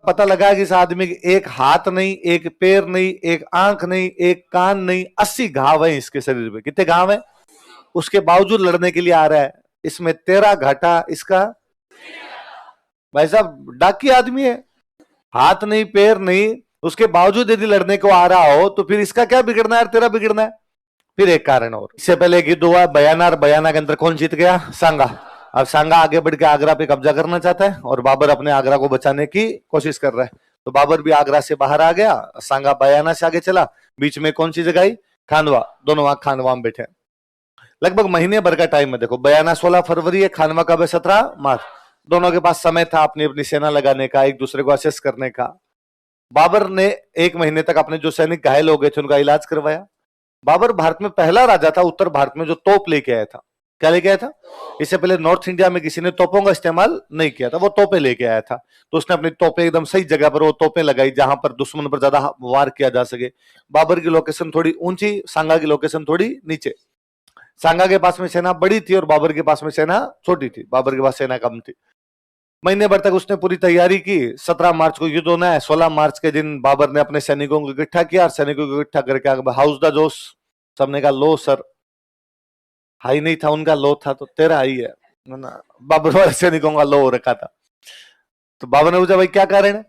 पता लगा कि इस आदमी के एक हाथ नहीं, एक पैर नहीं, एक आंख नहीं, एक कान नहीं, 80 घाव है इसके शरीर पे। कितने घाव है? उसके बावजूद लड़ने के लिए आ रहा है। इसमें तेरा घाटा, इसका भाई साहब डाकी आदमी है, हाथ नहीं पैर नहीं, उसके बावजूद यदि लड़ने को आ रहा हो तो फिर इसका क्या बिगड़ना है, तेरा बिगड़ना है। फिर एक कारण और, इससे पहले एक युद्ध हुआ बयाना, और बयाना के अंदर कौन जीत गया? सांगा। अब सांगा आगे बढ़ के आगरा पे कब्जा करना चाहता है और बाबर अपने आगरा को बचाने की कोशिश कर रहा है। तो बाबर भी आगरा से बाहर आ गया, सांगा बयाना से आगे चला। बीच में कौन सी जगह आई? खानवा। दोनों वहां खानवा में बैठे। लगभग महीने भर का टाइम है। देखो बयाना 16 फरवरी है, खानवा कब है? 17 मार्च। दोनों के पास समय था अपनी अपनी सेना लगाने का, एक दूसरे को असेस करने का। बाबर ने 1 महीने तक अपने जो सैनिक घायल हो गए थे उनका इलाज करवाया। बाबर भारत में पहला राजा था उत्तर भारत में जो तोप लेके आया था। क्या लेके आया था? इससे पहले नॉर्थ इंडिया में किसी ने तोपों का इस्तेमाल नहीं किया था, वो तोपे लेके आया था। तो उसने अपनी तोपे एकदम सही जगह पर वो तोपे लगाई जहां पर दुश्मन पर ज्यादा वार किया जा सके। बाबर की लोकेशन थोड़ी ऊंची, सांगा की लोकेशन थोड़ी नीचे। सांगा के पास में सेना बड़ी थी और बाबर के पास में सेना छोटी थी। बाबर के पास सेना कम थी। महीने भर तक उसने पूरी तैयारी की। 17 मार्च को युद्ध होना है। 16 मार्च के दिन बाबर ने अपने सैनिकों को इकट्ठा किया और सैनिकों को इकट्ठा करके हाउस द जोश। सबने कहा लो सर। हाई नहीं था उनका, लो था, तो तेरा हाई है ना। बाबर वाले सैनिकों का लो हो रखा था। तो बाबर ने पूछा भाई क्या कारण है,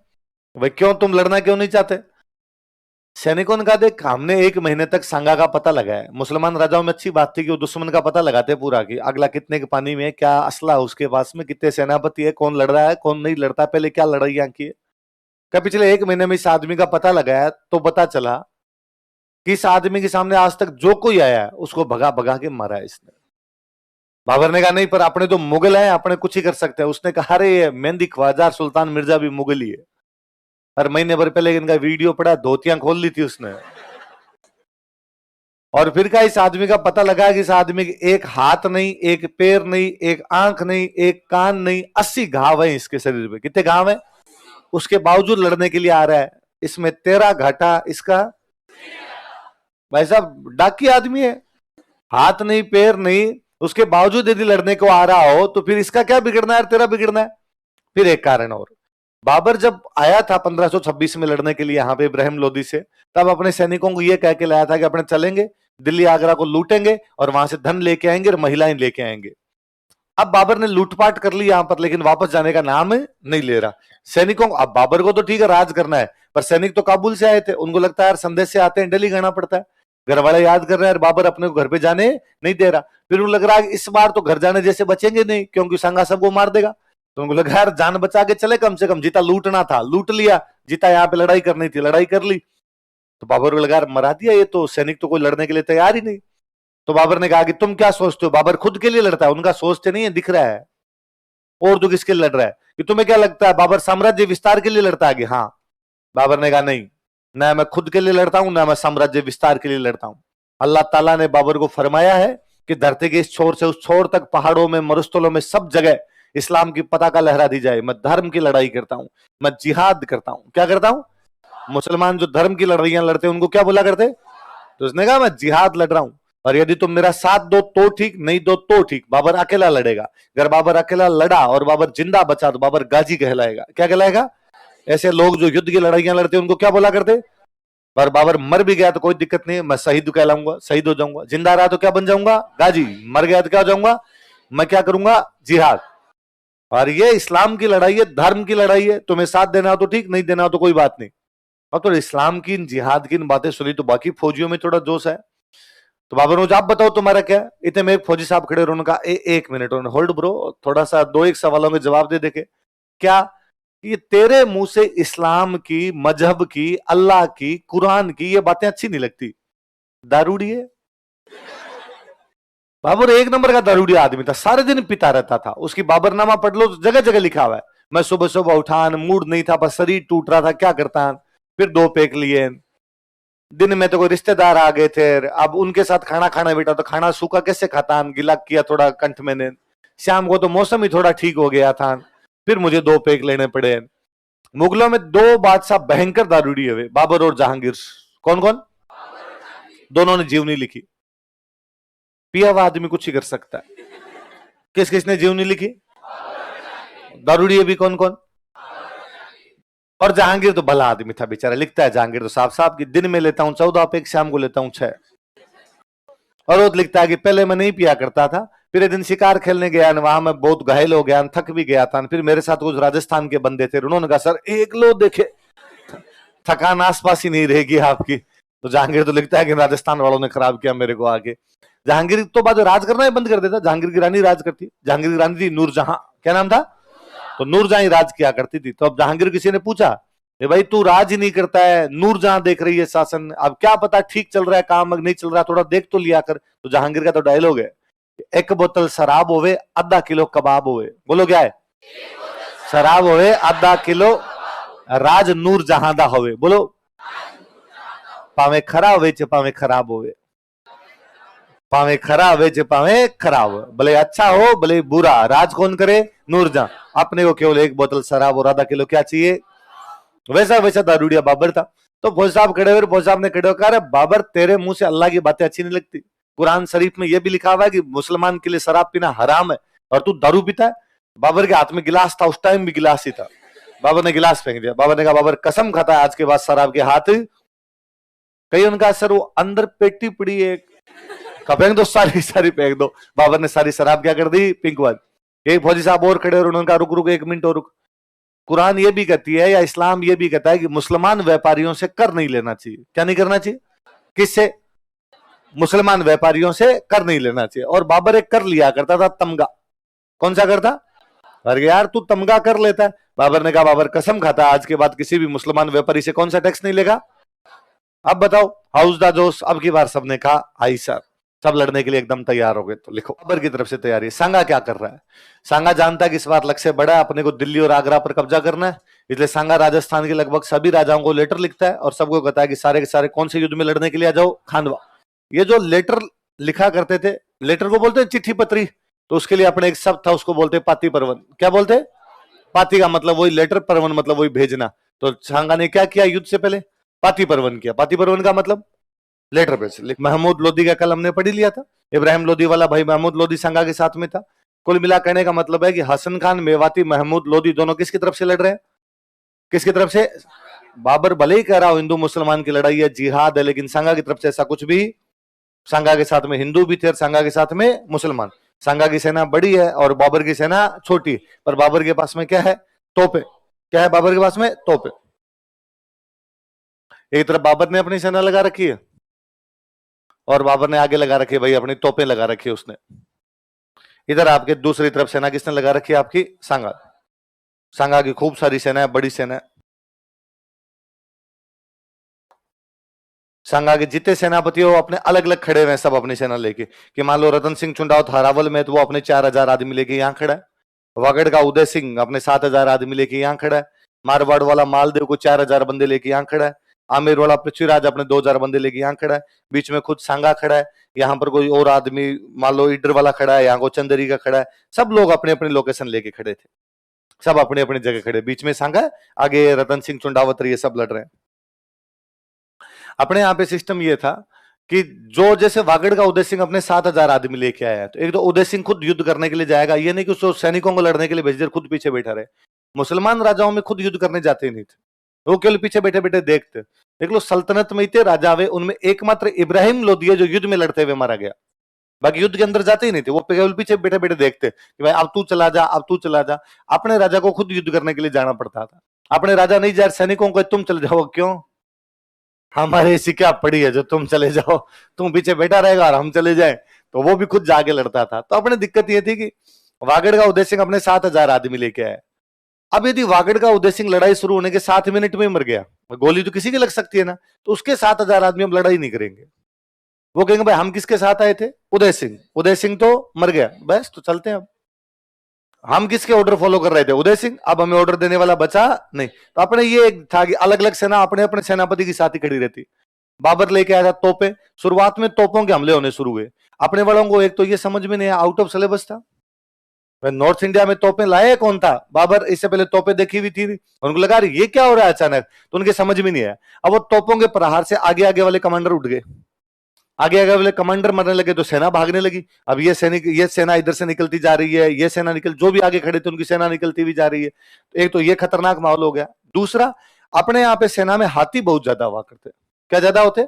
भाई क्यों तुम लड़ना क्यों नहीं चाहते? सैनिकों ने कहा देख हमने 1 महीने तक सांगा का पता लगाया। मुसलमान राजाओं में अच्छी बात थी कि वो दुश्मन का पता लगाते पूरा, कि अगला कितने के पानी में है, क्या असला है उसके पास में, कितने सेनापति है, कौन लड़ रहा है कौन नहीं लड़ता, पहले क्या लड़ाइयां की है। क्या पिछले 1 महीने में इस आदमी का पता लगाया तो पता चला कि इस आदमी के सामने आज तक जो कोई आया उसको भगा भगा के मारा है इसने। बाबर ने कहा नहीं पर अपने तो मुगल हैं, अपने कुछ ही कर सकते हैं। उसने कहा अरे ये मेहंदी ख्वाजा सुल्तान मिर्जा भी मुगल ही है। हर महीने भर पहले इनका वीडियो पड़ा, धोतियां खोल ली थी उसने। और फिर क्या इस आदमी का पता लगा कि इस आदमी के एक हाथ नहीं, एक पैर नहीं, एक आंख नहीं, एक कान नहीं, 80 घाव है इसके शरीर पे। कितने घाव है? उसके बावजूद लड़ने के लिए आ रहा है। इसमें तेरा घाटा, इसका भाई साहब डाकी आदमी है, हाथ नहीं पैर नहीं, उसके बावजूद यदि लड़ने को आ रहा हो तो फिर इसका क्या बिगड़ना है, तेरा बिगड़ना है। फिर एक कारण और, बाबर जब आया था 1526 में लड़ने के लिए यहां पे इब्राहिम लोदी से, तब अपने सैनिकों को यह कह के लाया था कि अपने चलेंगे दिल्ली आगरा को लूटेंगे और वहां से धन लेके आएंगे और महिलाएं लेके आएंगे। अब बाबर ने लूटपाट कर ली यहां पर, लेकिन वापस जाने का नाम नहीं ले रहा। सैनिकों को, अब बाबर को तो ठीक है राज करना है, पर सैनिक तो काबुल से आए थे, उनको लगता है यार संदेश से आते हैं दिल्ली जाना पड़ता है। घर वाले याद कर रहे हैं, बाबर अपने को घर पे जाने नहीं दे रहा। फिर उनको लग रहा है इस बार तो घर जाने जैसे बचेंगे नहीं, क्योंकि संगा सबको मार देगा। तो उनको लगा यार जान बचा के चले, कम से कम जीता लूटना था लूट लिया, जीता यहाँ पे लड़ाई करनी थी लड़ाई कर ली। तो बाबर को लगा मरा दिया, ये तो सैनिक तो कोई लड़ने के लिए तैयार ही नहीं। तो बाबर ने कहा कि तुम क्या सोचते हो? बाबर खुद के लिए लड़ता है, उनका सोचते नहीं है, दिख रहा है। और तो किसके लिए लड़ रहा है कि तुम्हें क्या लगता है बाबर साम्राज्य विस्तार के लिए लड़ता है? हाँ। बाबर ने कहा नहीं, ना मैं खुद के लिए लड़ता हूं ना मैं साम्राज्य विस्तार के लिए लड़ता हूं। अल्लाह ताला ने बाबर को फरमाया है कि धरती के इस छोर से उस छोर तक, पहाड़ों में, मरुस्थलों में, सब जगह इस्लाम की पताका लहरा दी जाए। मैं धर्म की लड़ाई करता हूं, मैं जिहाद करता हूं। क्या करता हूं? मुसलमान जो धर्म की लड़ाइयां लड़ते उनको क्या बोला करते? तो उसने कहा मैं जिहाद लड़ रहा हूं, और यदि तुम मेरा साथ दो तो ठीक, नहीं दो तो ठीक। बाबर अकेला लड़ेगा। अगर बाबर अकेला लड़ा और बाबर जिंदा बचा तो बाबर गाजी कहलाएगा। क्या कहलाएगा? ऐसे लोग जो युद्ध की लड़ाइयां लड़ते उनको क्या बोला करते? पर बाबर मर भी गया तो कोई दिक्कत नहीं, मैं शहीद कहलाऊंगा, शहीद हो जाऊंगा। जिंदा रहा तो क्या बन जाऊंगा? गाजी। मर गया तो क्या हो जाऊंगा? मैं क्या करूंगा? जिहाद। और ये इस्लाम की लड़ाई है, धर्म की लड़ाई है। तुम्हें साथ देना हो तो ठीक, नहीं देना हो तो कोई बात नहीं। अब तो इस्लाम की, जिहाद की बातें सुनी तो बाकी फौजियों में थोड़ा जोश है। तो बाबर ने आप बताओ तुम्हारा क्या? इतने में एक फौजी साहब खड़े और उन्होंने कहा 1 मिनट, उन्होंने होल्ड ब्रो, थोड़ा सा 2-1 सवालों के जवाब दे देखे। क्या ये तेरे मुंह से इस्लाम की, मजहब की, अल्लाह की, कुरान की ये बातें अच्छी नहीं लगती? दारूड़ी है। बाबर 1 नंबर का दारूड़ी आदमी था, सारे दिन पीता रहता था। उसकी बाबरनामा पढ़ लो तो जगह जगह लिखा हुआ है, मैं सुबह सुबह उठान, मूड नहीं था, बस शरीर टूट रहा था, क्या करता। फिर 2 पैक लिए। दिन में तो कोई रिश्तेदार आ गए थे, अब उनके साथ खाना खाना बेटा, तो खाना सूखा कैसे खाता, गिला किया थोड़ा कंठ में। शाम को तो मौसम ही थोड़ा ठीक हो गया था, फिर मुझे 2 पैक लेने पड़े। मुगलों में 2 बादशाह भयंकर दारूड़ी हुए, बाबर और जहांगीर। कौन कौन? दोनों ने जीवनी लिखी। पिया हुआ आदमी कुछ ही कर सकता है। किस किसने जीवनी लिखी? दारूड़ी भी कौन कौन? और जहांगीर तो भला आदमी था बेचारा, लिखता है जहांगीर तो साफ साफ कि दिन में लेता हूं 14 पेग, शाम को लेता हूं 6। और वो लिखता है कि पहले मैं नहीं पिया करता था, फिर एक दिन शिकार खेलने गया, वहां मैं बहुत घायल हो गया, थक भी गया था, फिर मेरे साथ कुछ राजस्थान के बंदे थे, उन्होंने कहा सर एक लो देखे, थकान आसपास ही नहीं रहेगी आपकी। तो जहांगीर तो लिखता है कि राजस्थान वालों ने खराब किया मेरे को आके। जहांगीर तो बाद राज करना ही बंद कर देता, जहांगीर की रानी राज करती, जहांगीर की रानी थी नूरजहां, क्या नाम था, तो नूरजहां राज किया करती थी। तो अब जहांगीर किसी ने पूछा कि भाई तू राज ही नहीं करता है, नूरजहां देख रही है शासन, अब क्या पता ठीक चल रहा है काम नहीं चल रहा, थोड़ा देख तो लिया कर। तो जहांगीर का तो डायलॉग है, एक बोतल शराब होवे आधा किलो कबाब होवे, बोलो क्या है, शराब होवे आधा किलो राज नूरजहां दा होवे, बोलो पावे खरा होवे च पावे खराब होवे, पावे खरा होवे च पावे खराब, भले अच्छा हो भले बुरा, राज कौन करे, नूरजहां। अपने को केवल एक बोतल शराब और आधा किलो क्या चाहिए, वैसा वैसा दारूडिया बाबर था। तो फौज साहब खड़े हुए, फौज साहब ने खड़े होकर कहा बाबर तेरे मुंह से अल्लाह की बातें अच्छी नहीं लगती, कुरान शरीफ में यह भी लिखा हुआ है कि मुसलमान के लिए शराब पीना हराम है और तू दारू पीता है। बाबर के हाथ में गिलास था, उस टाइम भी गिलास ही था, बाबर ने गिलास फेंक दिया। बाबर ने कहा बाबर कसम खाता है आज के बाद शराब के हाथ, कहीं उनका सर वो अंदर पेटी पड़ी है, फेंक दो सारी सारी फेंक दो। बाबर ने सारी शराब क्या कर दी, पिंकवाद। एक फौजी साहब और खड़े और उन्होंने कहा रुक रुक एक मिनट और रुक, कुरान ये भी कहती है या इस्लाम ये भी कहता है कि मुसलमान व्यापारियों से कर नहीं लेना चाहिए, क्या नहीं करना चाहिए, किससे, मुसलमान व्यापारियों से कर नहीं लेना चाहिए। और बाबर एक कर लिया करता था तमगा, कौन सा करता, अरे यार तू तमगा कर लेता है। बाबर ने कहा बाबर कसम खाता आज के बाद किसी भी मुसलमान व्यापारी से कौन सा टैक्स नहीं लेगा। अब बताओ हाउस दा जोश, अब की बार सबने कहा आई सर, सब लड़ने के लिए एकदम तैयार हो गए। तो लिखो बाबर की तरफ से तैयारी। सांगा क्या कर रहा है, सांगा जानता है कि इस बार लक्ष्य बड़ा है, अपने को दिल्ली और आगरा पर कब्जा करना है, इसलिए सांगा राजस्थान के लगभग सभी राजाओं को लेटर लिखता है और सबको कहता है कि सारे के सारे कौन से युद्ध में लड़ने के लिए आ जाओ, खांडवा। ये जो लेटर लिखा करते थे, लेटर को बोलते हैं चिट्ठी पत्री, तो उसके लिए अपने एक शब्द था उसको बोलते पाती परवन। क्या बोलते, पाती का मतलब वही लेटर, परवन मतलब वही भेजना। तो सांगा ने क्या किया युद्ध से पहले, पाती परवन किया। पाती परवन का मतलब लेटर पे। महमूद लोदी का कल हमने पढ़ लिया था, इब्राहिम लोदी वाला भाई महमूद लोदी सांगा के साथ में था। कुल मिला कहने का मतलब है कि हसन खान मेवाती महमूद लोदी दोनों किसकी तरफ से लड़ रहे हैं, किसकी तरफ से, बाबर भले ही कह रहा हो हिंदू मुसलमान की लड़ाई है, जिहाद है, लेकिन सांगा की तरफ से ऐसा कुछ भी, सांगा के साथ में हिंदू भी थे और सांगा के साथ में मुसलमान। सांगा की सेना बड़ी है और बाबर की सेना छोटी, पर बाबर के पास में क्या है, तोपे। क्या है बाबर के पास में, तोपे। एक तरफ बाबर ने अपनी सेना लगा रखी है और बाबर ने आगे लगा रखी है भाई अपनी तोपें लगा रखी है उसने। इधर आपके दूसरी तरफ सेना किसने लगा रखी है, आपकी सांगा। सांगा की खूब सारी सेना है, बड़ी सेना है। सांगा के जितने सेनापति हो अपने अलग अलग खड़े हुए सब अपनी सेना लेके, कि मान लो रतन सिंह चुंडावत हरावल में तो वो अपने 4000 आदमी लेके यहाँ खड़ा है, वागड़ का उदय सिंह अपने 7000 आदमी लेके यहाँ खड़ा है, मारवाड़ वाला मालदेव को 4000 बंदे लेके यहाँ खड़ा है, आमेर वाला पृथ्वीराज अपने 2000 बंदे लेके यहाँ खड़ा है, बीच में खुद सांगा खड़ा है, यहाँ पर कोई और आदमी मान लो ईडर वाला खड़ा है, यहाँ को चंदेरी का खड़ा है, सब लोग अपने अपने लोकेशन लेके खड़े थे, सब अपने अपने जगह खड़े, बीच में सांगा, आगे रतन सिंह चुंडावत ये सब लड़ रहे हैं। अपने यहाँ पे सिस्टम ये था कि जो जैसे वागड़ का उदय सिंह अपने 7000 आदमी लेके आया है, तो एक तो उदय सिंह खुद युद्ध करने के लिए जाएगा, ये नहीं कि उसको सैनिकों को लड़ने के लिए भेज दे, खुद पीछे बैठा रहे। मुसलमान राजाओं में खुद युद्ध करने जाते ही नहीं थे, वो केवल पीछे बैठे बैठे देखते। देख लो सल्तनत में इतने राजा हुए, उनमें एकमात्र इब्राहिम लोदी जो युद्ध में लड़ते हुए मारा गया, बाकी युद्ध के अंदर जाते ही नहीं थे, वो केवल पीछे बैठे बैठे देखते कि भाई अब तू चला जा, अब तू चला जा। अपने राजा को खुद युद्ध करने के लिए जाना पड़ता था, अपने राजा नहीं जा सैनिकों को तुम चले जाओ, क्यों, हमारे ऐसी क्या पड़ी है जो तुम चले जाओ, तुम पीछे बैठा रहेगा और हम चले जाए, तो वो भी खुद जाके लड़ता था। तो अपने दिक्कत ये थी कि वागड़ का उदय सिंह अपने 7000 आदमी लेके आया। अब यदि वागड़ का उदय सिंह लड़ाई शुरू होने के 7 मिनट में मर गया, गोली तो किसी की लग सकती है ना, तो उसके 7000 आदमी हम लड़ाई नहीं करेंगे, वो कहेंगे भाई हम किसके साथ आए थे, उदय सिंह, उदय सिंह तो मर गया, बस तो चलते हैं। अब हम किसके ऑर्डर फॉलो कर रहे थे, उदय सिंह, अब हमें ऑर्डर देने वाला बचा नहीं। तो अपने ये था कि अलग अलग सेना अपने अपने सेनापति की साथ ही खड़ी रहती। बाबर लेके आया था तोपे, शुरुआत में तोपों के हमले होने शुरू हुए। अपने वालों को एक तो ये समझ में नहीं आया, आउट ऑफ सिलेबस था, नॉर्थ इंडिया में तोपें लाए कौन था, बाबर इससे पहले तोपें देखी हुई थी, उनको लगा ये क्या हो रहा है अचानक, तो उनके समझ में नहीं आया। अब वो तोपों के प्रहार से आगे आगे वाले कमांडर उठ गए, आगे आगे वाले कमांडर मरने लगे तो सेना भागने लगी। अब ये सैनिक, ये सेना इधर से निकलती जा रही है, ये सेना निकल, जो भी आगे खड़े थे उनकी सेना निकलती हुई जा रही है। तो एक तो ये खतरनाक माहौल हो गया। दूसरा, अपने यहाँ पे सेना में हाथी बहुत ज्यादा हुआ करते। क्या ज्यादा होते?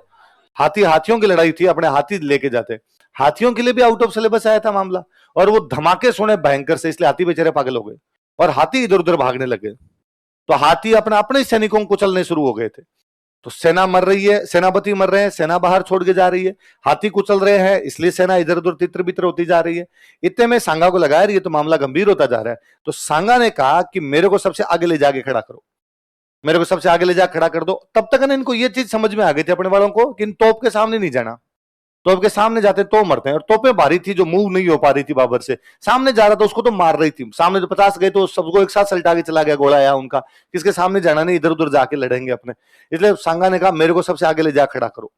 हाथी। हाथियों की लड़ाई थी, अपने हाथी लेके जाते। हाथियों के लिए भी आउट ऑफ सिलेबस आया था मामला, और वो धमाके सुने भयंकर से, इसलिए हाथी बेचारे पागल हो गए और हाथी इधर उधर भागने लगे। तो हाथी अपने अपने सैनिकों को कुचलने शुरू हो गए थे। तो सेना मर रही है, सेनापति मर रहे हैं, सेना बाहर छोड़ के जा रही है, हाथी कुचल रहे हैं, इसलिए सेना इधर उधर तितर बितर होती जा रही है। इतने में सांगा को लगाया, ये तो मामला गंभीर होता जा रहा है। तो सांगा ने कहा कि मेरे को सबसे आगे ले जाके खड़ा करो, मेरे को सबसे आगे ले जाकर खड़ा कर दो। तब तक ना इनको ये चीज समझ में आ गई थी अपने वालों को कि इन तोप के सामने नहीं जाना, तोप के सामने जाते तो मरते हैं। और तोपें भारी थी, जो मूव नहीं हो पा रही थी बाबर से। सामने जा रहा था उसको तो मार रही थी, सामने जो 50 गए तो सबको एक साथ सलटा के चला गया घोड़ा या उनका, किसके सामने जाना नहीं, इधर उधर जाके लड़ेंगे अपने। इसलिए सांगा ने कहा मेरे को सबसे आगे ले जा खड़ा करो।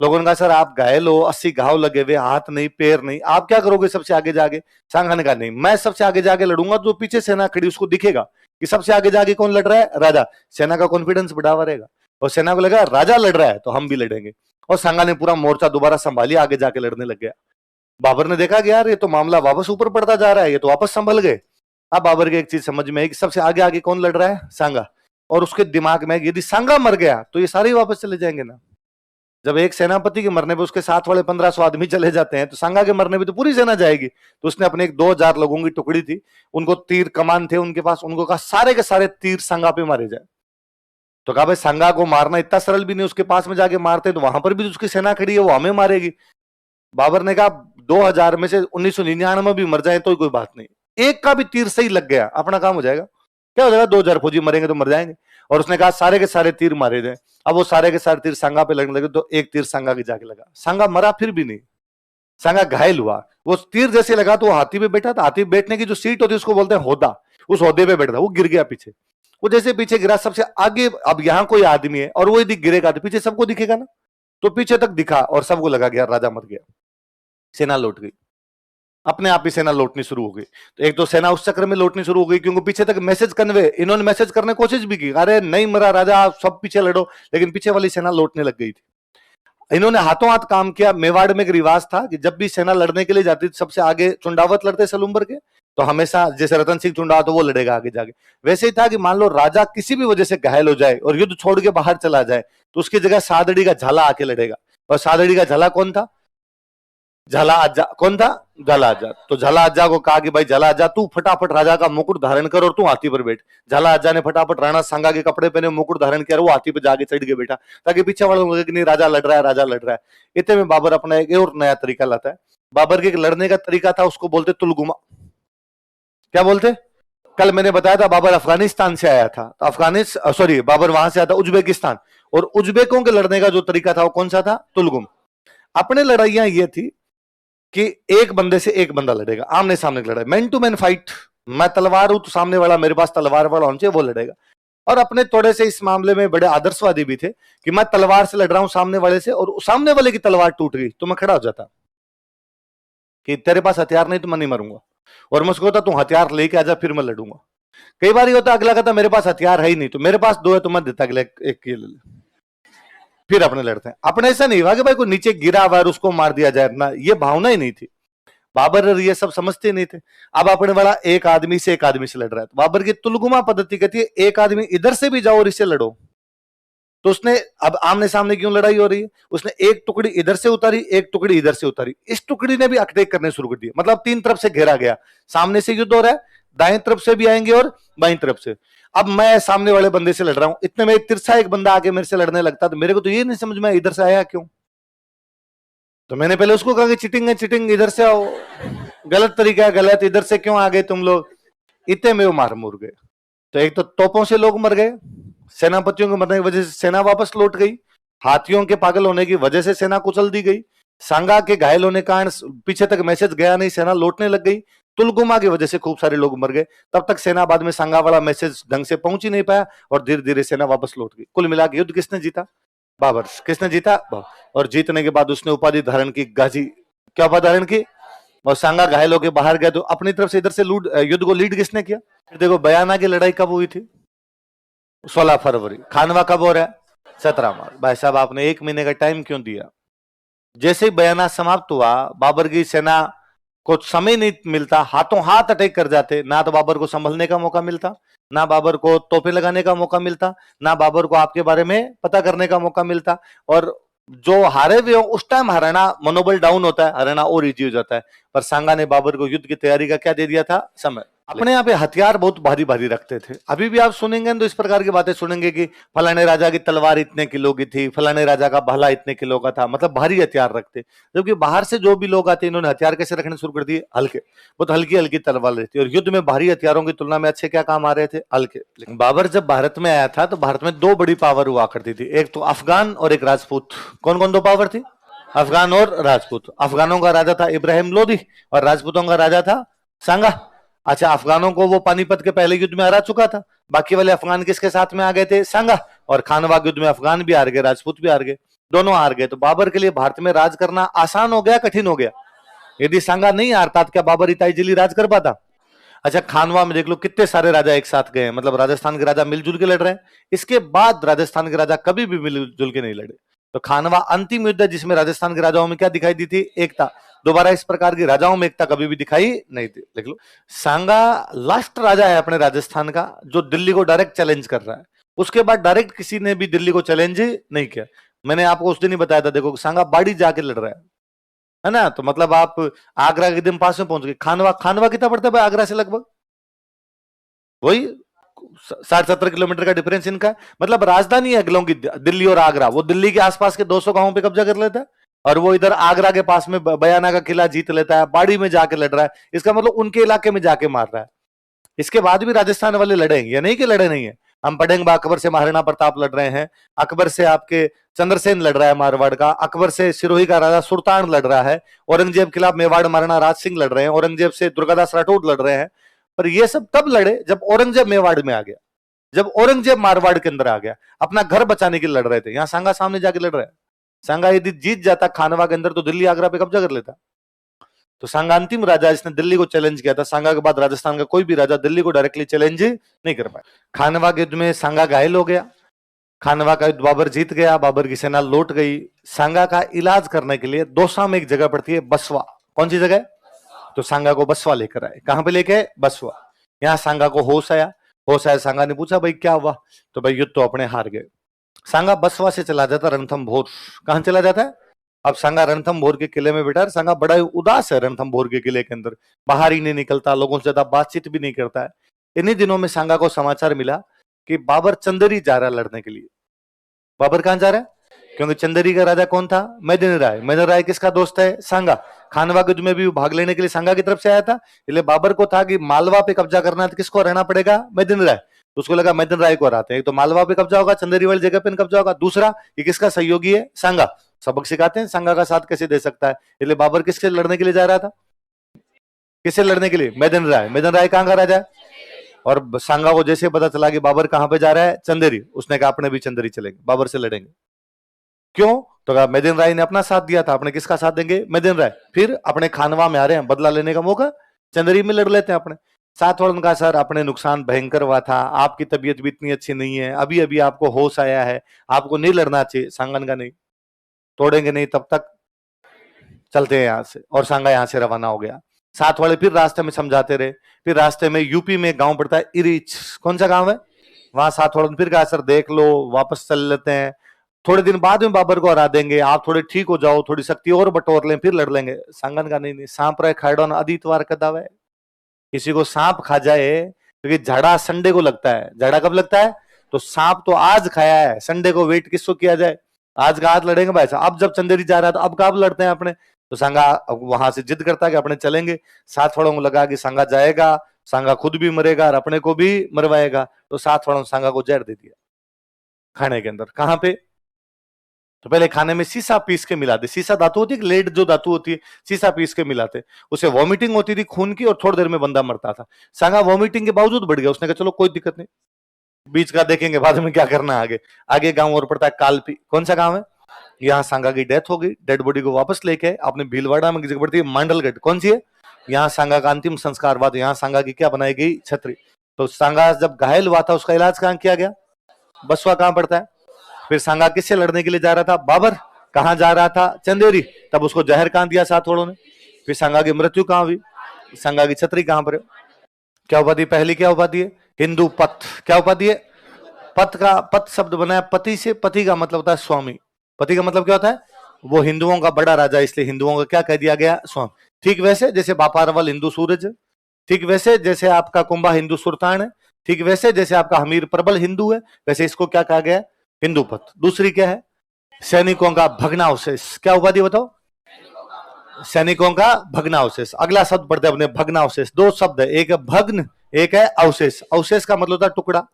लोगों ने कहा सर आप घायल हो, 80 घाव लगे हुए, हाथ नहीं पैर नहीं, आप क्या करोगे सबसे आगे जाके? सांगा ने कहा नहीं, मैं सबसे आगे जाके लड़ूंगा, जो पीछे सेना खड़ी उसको दिखेगा कि सबसे आगे जाके कौन लड़ रहा है, राजा। सेना का कॉन्फिडेंस बढ़ावा रहेगा और सेना को लगा राजा लड़ रहा है तो हम भी लड़ेंगे। और सांगा ने पूरा मोर्चा दोबारा संभालिया, आगे जाके लड़ने लग गया। बाबर ने देखा कि यार ये तो मामला वापस ऊपर पड़ता जा रहा है, ये तो वापस संभल गए। अब बाबर की एक चीज समझ में आई कि सबसे आगे आगे कौन लड़ रहा है, सांगा। और उसके दिमाग में यदि सांगा मर गया तो ये सारे वापस चले जाएंगे ना। जब एक सेनापति के मरने पे उसके साथ वाले 1500 आदमी चले जाते हैं, तो सांगा के मरने पे तो पूरी सेना जाएगी। तो उसने अपने एक 2000 लोगों की टुकड़ी थी, उनको तीर कमान थे उनके पास, उनको कहा सारे के सारे तीर सांगा पे मारे जाए। तो कहा भाई सांगा को मारना इतना सरल भी नहीं, उसके पास में जाके मारते तो वहां पर भी उसकी सेना खड़ी है, वो हमें मारेगी। बाबर ने कहा 2000 में से 1999 भी मर जाए तो कोई बात नहीं, एक का भी तीर सही लग गया अपना काम हो जाएगा। क्या हो जाएगा, 2000 फौजी मरेंगे तो मर जाएंगे। और उसने कहा सारे के सारे तीर मारे जाए। अब वो सारे के सारे तीर सांगा पे लगने लगे, तो एक तीर सांगा के जाके लगा, सांगा मरा फिर भी नहीं, सांगा घायल हुआ। वो तीर जैसे लगा तो वो हाथी पे बैठा था, हाथी पे बैठने की जो सीट होती है उसको बोलते हैं होदा, उस होदे पे बैठा था, वो गिर गया पीछे। वो जैसे पीछे गिरा सबसे आगे, अब यहां कोई आदमी है और वो यदि गिरेगा तो पीछे सबको दिखेगा ना, तो पीछे तक दिखा और सबको लगा गया राजा मर गया। सेना लौट गई, अपने आप ही सेना लौटनी शुरू हो गई। तो एक तो सेना उस चक्र में लौटनी शुरू हो गई क्योंकि पीछे तक मैसेज कन्वे, इन्होंने मैसेज करने की कोशिश भी की, अरे नहीं मरा राजा, आप सब पीछे लड़ो, लेकिन पीछे वाली सेना लौटने लग गई थी। इन्होंने हाथों हाथ काम किया। मेवाड़ में एक रिवाज था कि जब भी सेना लड़ने के लिए जाती थी, सबसे आगे चुंडावत लड़ते सलूम्बर के, तो हमेशा जैसे रतन सिंह चुंडा तो वो लड़ेगा आगे जाके। वैसे ही था कि मान लो राजा किसी भी वजह से घायल हो जाए और युद्ध छोड़ के बाहर चला जाए, तो उसकी जगह सादड़ी का झाला आके लड़ेगा। और सादड़ी का झाला कौन था, झाला आजा। कौन था, झाला आजा। तो झाला आजा को कहा कि भाई झाला आजा तू फटाफट राजा का मुकुट धारण कर और तू हाथी पर बैठ। झाला आजा ने फटाफट राणा सांगा के कपड़े पहने, मुकुट धारण किया, वो हाथी पे जाके चढ़ के बैठा, ताकि पीछे वालों को लगे कि नहीं राजा लड़ रहा है, राजा लड़ रहा है। इतने में बाबर अपना एक और नया तरीका लाता है। बाबर के एक लड़ने का तरीका था, उसको बोलते तुलगुमा। क्या बोलते? कल मैंने बताया था बाबर अफगानिस्तान से आया था, तो अफगानिस्तान सॉरी बाबर वहां से आया था उज्बेकिस्तान, और उज्बेकों के लड़ने का जो तरीका था वो कौन सा था, तुलगुम। अपने लड़ाइयां ये थी कि एक बंदे से एक बंदा लड़ेगा, आमने सामने लड़ाई, मैन टू मैन फाइट। मैं तलवार हूं तो सामने वाला मेरे पास तलवार वाला होना चाहिए, वो लड़ेगा। और अपने थोड़े से इस मामले में बड़े आदर्शवादी भी थे कि मैं तलवार से लड़ रहा हूं सामने वाले से, और सामने वाले की तलवार टूट गई तो मैं खड़ा हो जाता कि तेरे पास हथियार नहीं तो मैं नहीं मरूंगा, और मैं उसको कहता तू हथियार लेके आजा फिर मैं लड़ूंगा। कई बार ये होता अगला कहता मेरे पास हथियार है ही नहीं, तो मेरे पास दो है तो मैं देता अगले एक के ले, फिर अपने लड़ते हैं। अपने ऐसा नहीं हुआ कि भाई कोई नीचे गिरा हुआ और उसको मार दिया जाए, ना, ये भावना ही नहीं थी। बाबर ये सब समझते नहीं थे। अब अपने वाला एक आदमी से एक आदमी से लड़ रहा है, तो बाबर की तुलगुमा पद्धति कहती है एक आदमी इधर से भी जाओ और इससे लड़ो। तो उसने, अब आमने सामने क्यों लड़ाई हो रही है, उसने एक टुकड़ी इधर से उतारी, एक टुकड़ी इधर से उतारी, इस टुकड़ी ने भी अटैक करने शुरू कर दिया, मतलब तीन तरफ से घेरा गया, सामने से युद्ध हो रहा है, दाएं तरफ से भी आएंगे और बाईं तरफ से। अब मैं सामने वाले बंदे से लड़ रहा हूं, इतने में एक तिरछा एक बंदा आके मेरे से लड़ने लगता, तो मेरे को तो ये नहीं समझ में इधर से आया क्यों। तो मैंने पहले उसको कहा कि चिटिंग है चिटिंग, इधर से आओ, गलत तरीका है गलत, इधर से क्यों आ गए तुम लोग। इतने में वो मार मुर गए। तो एक तो तोपों से लोग मर गए, सेनापतियों के मरने की वजह से सेना वापस लौट गई, हाथियों के पागल होने की वजह से सेना कुचल दी गई, सांगा के घायल होने का कारण पीछे तक मैसेज गया नहीं, सेना लौटने लग गई, तुलगुमा की वजह से खूब सारे लोग मर गए। तब तक सेना बाद में सांगा वाला मैसेज ढंग से पहुंच ही नहीं पाया और धीरे धीरे सेना वापस लौट गई। कुल मिला के युद्ध किसने जीता, बाबर। किसने जीता, बाबर। और जीतने के बाद उसने उपाधि धारण की गाजी। क्या उपाधि धारण की, और सांगा घायल होकर बाहर गया, तो अपनी तरफ से इधर से युद्ध को लीड किसने किया। फिर देखो बयाना की लड़ाई कब हुई थी, 16 फरवरी। खानवा कब हो रहा है, 17 मार्च। भाई साहब आपने 1 महीने का टाइम क्यों दिया, जैसे ही बयाना समाप्त हुआ, बाबर की सेना को समय नहीं मिलता, हाथों हाथ अटैक कर जाते। ना तो बाबर को संभलने का मौका मिलता, ना बाबर को तोपे लगाने का मौका मिलता, ना बाबर को आपके बारे में पता करने का मौका मिलता। और जो हारे हुए हो उस टाइम हराना मनोबल डाउन होता है, हराना और इजी हो जाता है। पर सांगा ने बाबर को युद्ध की तैयारी का क्या दे दिया था? समय। अपने यहाँ पे हथियार बहुत भारी भारी रखते थे। अभी भी आप सुनेंगे तो इस प्रकार की बातें सुनेंगे कि फलाने राजा की तलवार इतने किलो की थी, फलाने राजा का भाला इतने किलो का था, मतलब भारी हथियार रखते। जबकि बाहर से जो भी लोग आते इन्होंने हथियार कैसे रखने शुरू कर दिए? हल्के, बहुत हल्की हल्की तलवार रहती है। और युद्ध में भारी हथियारों की तुलना में अच्छे क्या काम आ रहे थे? हल्के। बाबर जब भारत में आया था तो भारत में दो बड़ी पावर हुआ करती थी, एक तो अफगान और एक राजपूत। कौन कौन दो पावर थी? अफगान और राजपूत। अफगानों का राजा था इब्राहिम लोदी और राजपूतों का राजा था सांगा। अच्छा, अफगानों को वो पानीपत के पहले युद्ध में हरा चुका था, बाकी वाले अफगान किसके साथ में आ गए थे? सांगा। और खानवा युद्ध में अफगान भी हार गए, राजपूत भी हार गए, दोनों हार गए। तो बाबर के लिए भारत में राज करना आसान हो गया, कठिन हो गया? यदि सांगा नहीं हारता तो क्या बाबर इतना इजीली राज कर पाता? अच्छा, खानवा में देख लो कितने सारे राजा एक साथ गए, मतलब राजस्थान के राजा मिलजुल के लड़ रहे हैं। इसके बाद राजस्थान के राजा कभी भी मिलजुल के नहीं लड़े। तो खानवा अंतिम युद्ध है जिसमें राजस्थान के राजाओं में क्या दिखाई दी थी? एकता। दोबारा इस प्रकार की राजाओं में एकता कभी भी दिखाई नहीं दी। देख लो, सांगा लास्ट राजा है अपने राजस्थान का जो दिल्ली को डायरेक्ट चैलेंज कर रहा है। उसके बाद डायरेक्ट किसी ने भी दिल्ली को चैलेंज नहीं किया। मैंने आपको उस दिन ही बताया था, देखो सांगा बाड़ी जाके लड़ रहा है ना? तो मतलब आप आगरा के एकदम पास में पहुंच गए। खानवा, खानवा कितना पड़ता है भाई आगरा से? लगभग वही 60-70 किलोमीटर का डिफरेंस इनका। मतलब राजधानी है अगलों की दिल्ली और आगरा, वो दिल्ली के आसपास के 200 गांवों पे कब्जा कर लेता है और वो इधर आगरा के पास में बयाना का किला जीत लेता है, बाड़ी में जाके लड़ रहा है। इसका मतलब उनके इलाके में जाके मार रहा है। इसके बाद भी राजस्थान वाले लड़े, ये नहीं कि लड़े नहीं है। हम पढ़ेंगे अकबर से महाराणा प्रताप लड़ रहे हैं, अकबर से आपके चंद्रसेन लड़ रहा है मारवाड़ का, अकबर से सिरोही का राजा सुल्तान लड़ रहा है, औरंगजेब के खिलाफ मेवाड़ महाराणा राज सिंह लड़ रहे हैं, औरंगजेब से दुर्गादास राठौड़ लड़ रहे हैं। पर ये सब तब लड़े जब औरंगजेब मेवाड़ में आ गया, जब औरंगजेब मारवाड़ के अंदर आ गया, अपना घर बचाने के लिए लड़ रहे थे। यहां सांगा सामने जाके लड़ रहा है। सांगा यदि जीत जाता खानवा के अंदर तो दिल्ली आगरा पे कब्जा कर लेता। तो सांगा अंतिम राजा जिसने दिल्ली को चैलेंज किया था। सांगा के बाद राजस्थान का कोई भी राजा दिल्ली को डायरेक्टली चैलेंज नहीं कर पाया। खानवा के युद्ध में सांगा घायल हो गया, खानवा का युद्ध बाबर जीत गया, बाबर की सेना लौट गई। सांगा का इलाज करने के लिए दौसा में एक जगह पड़ती है बसवा। कौन सी जगह? तो सांगा को बसवा लेकर आए। कहां पे लेके? बसवा। यहां सांगा को होश आया। होश आया, सांगा ने पूछा भाई क्या हुआ? तो भाई युद्ध तो अपने हार गए। सांगा बसवा से चला जाता रणथंभौर। कहां चला जाता है? अब सांगा रणथंभौर के किले में बैठा है। सांगा बड़ा ही उदास है रणथंभौर के किले के अंदर, बाहर ही नहीं निकलता, लोगों से ज्यादा बातचीत भी नहीं करता है। इन्हीं दिनों में सांगा को समाचार मिला कि बाबर चंदेरी जा रहा है लड़ने के लिए। बाबर कहां जा रहा है? क्योंकि चंदेरी का राजा कौन था? मैदिन राय। मैदिन राय किसका दोस्त है? सांगा। खानवा युद्ध में भी भाग लेने के लिए सांगा की तरफ से आया था। इसलिए बाबर को था कि मालवा पे कब्जा करना है तो किसको रहना पड़ेगा? मैदिन राय। उसको लगा मैदिन राय को हराते हैं, एक तो मालवा पे कब्जा होगा, चंदेरी वाली जगह पे कब्जा होगा, दूसरा ये किसका सहयोगी है? सांगा। सबक सिखाते हैं सांगा का साथ कैसे दे सकता है। इसलिए बाबर किसके लड़ने के लिए जा रहा था? किससे लड़ने के लिए? मैदिन राय। मैदिन राय कहां का राजा है? और सांगा को जैसे पता चला कि बाबर कहां पे जा रहा है? चंदेरी, उसने कहा अपने भी चंदेरी चलेंगे, बाबर से लड़ेंगे। क्यों? तो कहा मैदिन राय ने अपना साथ दिया था, अपने किसका साथ देंगे? मैदिन राय। फिर अपने खानवा में आ रहे हैं, बदला लेने का मौका, चंदेरी में लड़ लेते हैं अपने साथ। और उनका सर अपने नुकसान भयंकर हुआ था, आपकी तबीयत भी इतनी अच्छी नहीं है, अभी अभी आपको होश आया है, आपको नहीं लड़ना चाहिए। सांगन का नहीं, तोड़ेंगे नहीं तब तक, चलते हैं यहां से। और सांगा यहां से रवाना हो गया। साथ वाले फिर रास्ते में समझाते रहे। फिर रास्ते में यूपी में गांव पड़ता है इरीच। कौन सा गांव है? वहां साथ वालों ने फिर कहा सर देख लो, वापस चल लेते हैं, थोड़े दिन बाद में बाबर को हरा देंगे, आप थोड़े ठीक हो जाओ, थोड़ी शक्ति और बटोर लें, फिर लड़ लेंगे। सांगन का नहीं, नहीं, सांप रहे खाइडो ना अदितवार का दावा है। किसी को सांप खा जाए क्योंकि झाड़ा संडे को लगता है। झाड़ा कब लगता है? तो सांप तो आज खाया है, संडे को वेट किसको किया जाए? आज का आज लड़ेंगे भाई साहब। अब जब चंदेरी जा रहा था, अब कब लड़ते हैं अपने? तो सांगा वहां से जिद करता है कि अपने चलेंगे। साथ वालों को लगा कि सांगा जाएगा, सांगा खुद भी मरेगा और अपने को भी मरवाएगा। तो साथ वालों ने सांगा को जहर दे दिया खाने के अंदर। कहां पे? तो पहले खाने में सीसा पीस के मिलाते। सीसा धातु होती है, लेड जो धातु होती है, सीसा पीस के मिलाते। उसे वॉमिटिंग होती थी खून की और थोड़ी देर में बंदा मरता था। सांगा वॉमिटिंग के बावजूद बढ़ गया। उसने कहा चलो कोई दिक्कत नहीं, बीच का देखेंगे बाद में क्या करना है आगे। आगे गांव और पड़ता है कालपी। कौन सा गांव है? यहाँ सांगा की डेथ हो गई। डेड बॉडी को वापस लेके आपने भीलवाड़ा में जगह पड़ती है मांडलगढ़। कौन सी है? यहाँ सांगा का अंतिम संस्कार हुआ। तो यहाँ सांगा की क्या बनाई गई? छतरी। तो सांगा जब घायल हुआ था उसका इलाज कहाँ किया गया? बसवा कहाँ पड़ता है? फिर सांगा किससे लड़ने के लिए जा रहा था? बाबर। कहां जा रहा था? चंदेरी। तब उसको जहर कहां दिया साथोड़ों ने? फिर संगा की मृत्यु कहां हुई? संगा की छतरी कहां पर? क्या उपाधि? पहली क्या उपाधि है? हिंदू पथ। क्या उपाधि है? पथ का, पथ शब्द बना है पति से। पति का मतलब होता है स्वामी। पति का मतलब क्या होता है? वो हिंदुओं का बड़ा राजा, इसलिए हिंदुओं का क्या कह दिया गया? स्वामी। ठीक वैसे जैसे बापारवल हिंदू सूरज, ठीक वैसे जैसे आपका कुंभा हिंदू सुल्तान है, ठीक वैसे जैसे आपका हमीर प्रबल हिंदू है, वैसे इसको क्या कहा गया? हिंदू पथ। दूसरी क्या है? सैनिकों का भग्नावशेष। क्या उपाधि बताओ? सैनिकों का भग्नावशेष। अगला शब्द पढ़ते अपने, भग्नावशेष। दो शब्द है, एक है भग्न, एक है अवशेष। अवशेष का मतलब होता है टुकड़ा।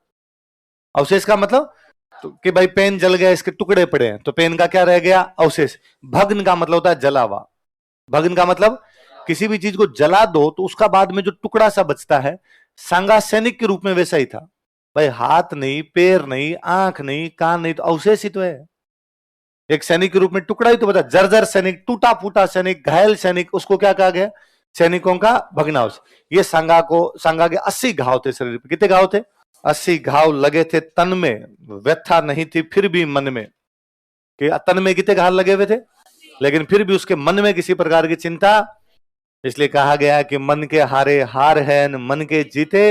अवशेष का मतलब कि भाई पेन जल गया, इसके टुकड़े पड़े हैं, तो पेन का क्या रह गया? अवशेष। भग्न का मतलब होता है जला हुआ। भग्न का मतलब किसी भी चीज को जला दो तो उसका बाद में जो टुकड़ा सा बचता है। सांगा सैनिक के रूप में वैसा ही था भाई, हाथ नहीं, पैर नहीं, आंख नहीं, कान नहीं, तो अवशेष ही तो है। एक सैनिक के रूप में टुकड़ा ही तो बता। जर्जर सैनिक, टूटा फूटा सैनिक, घायल सैनिक, उसको क्या कहा गया? सैनिकों का भग्नावशेष। ये सांगा के 80 घाव थे शरीर पे। कितने घाव थे? 80 घाव लगे थे तन में, व्यथा नहीं थी फिर भी मन में। कि तन में कितने घाव लगे हुए थे, लेकिन फिर भी उसके मन में किसी प्रकार की चिंता। इसलिए कहा गया कि मन के हारे हार है न मन के जीते।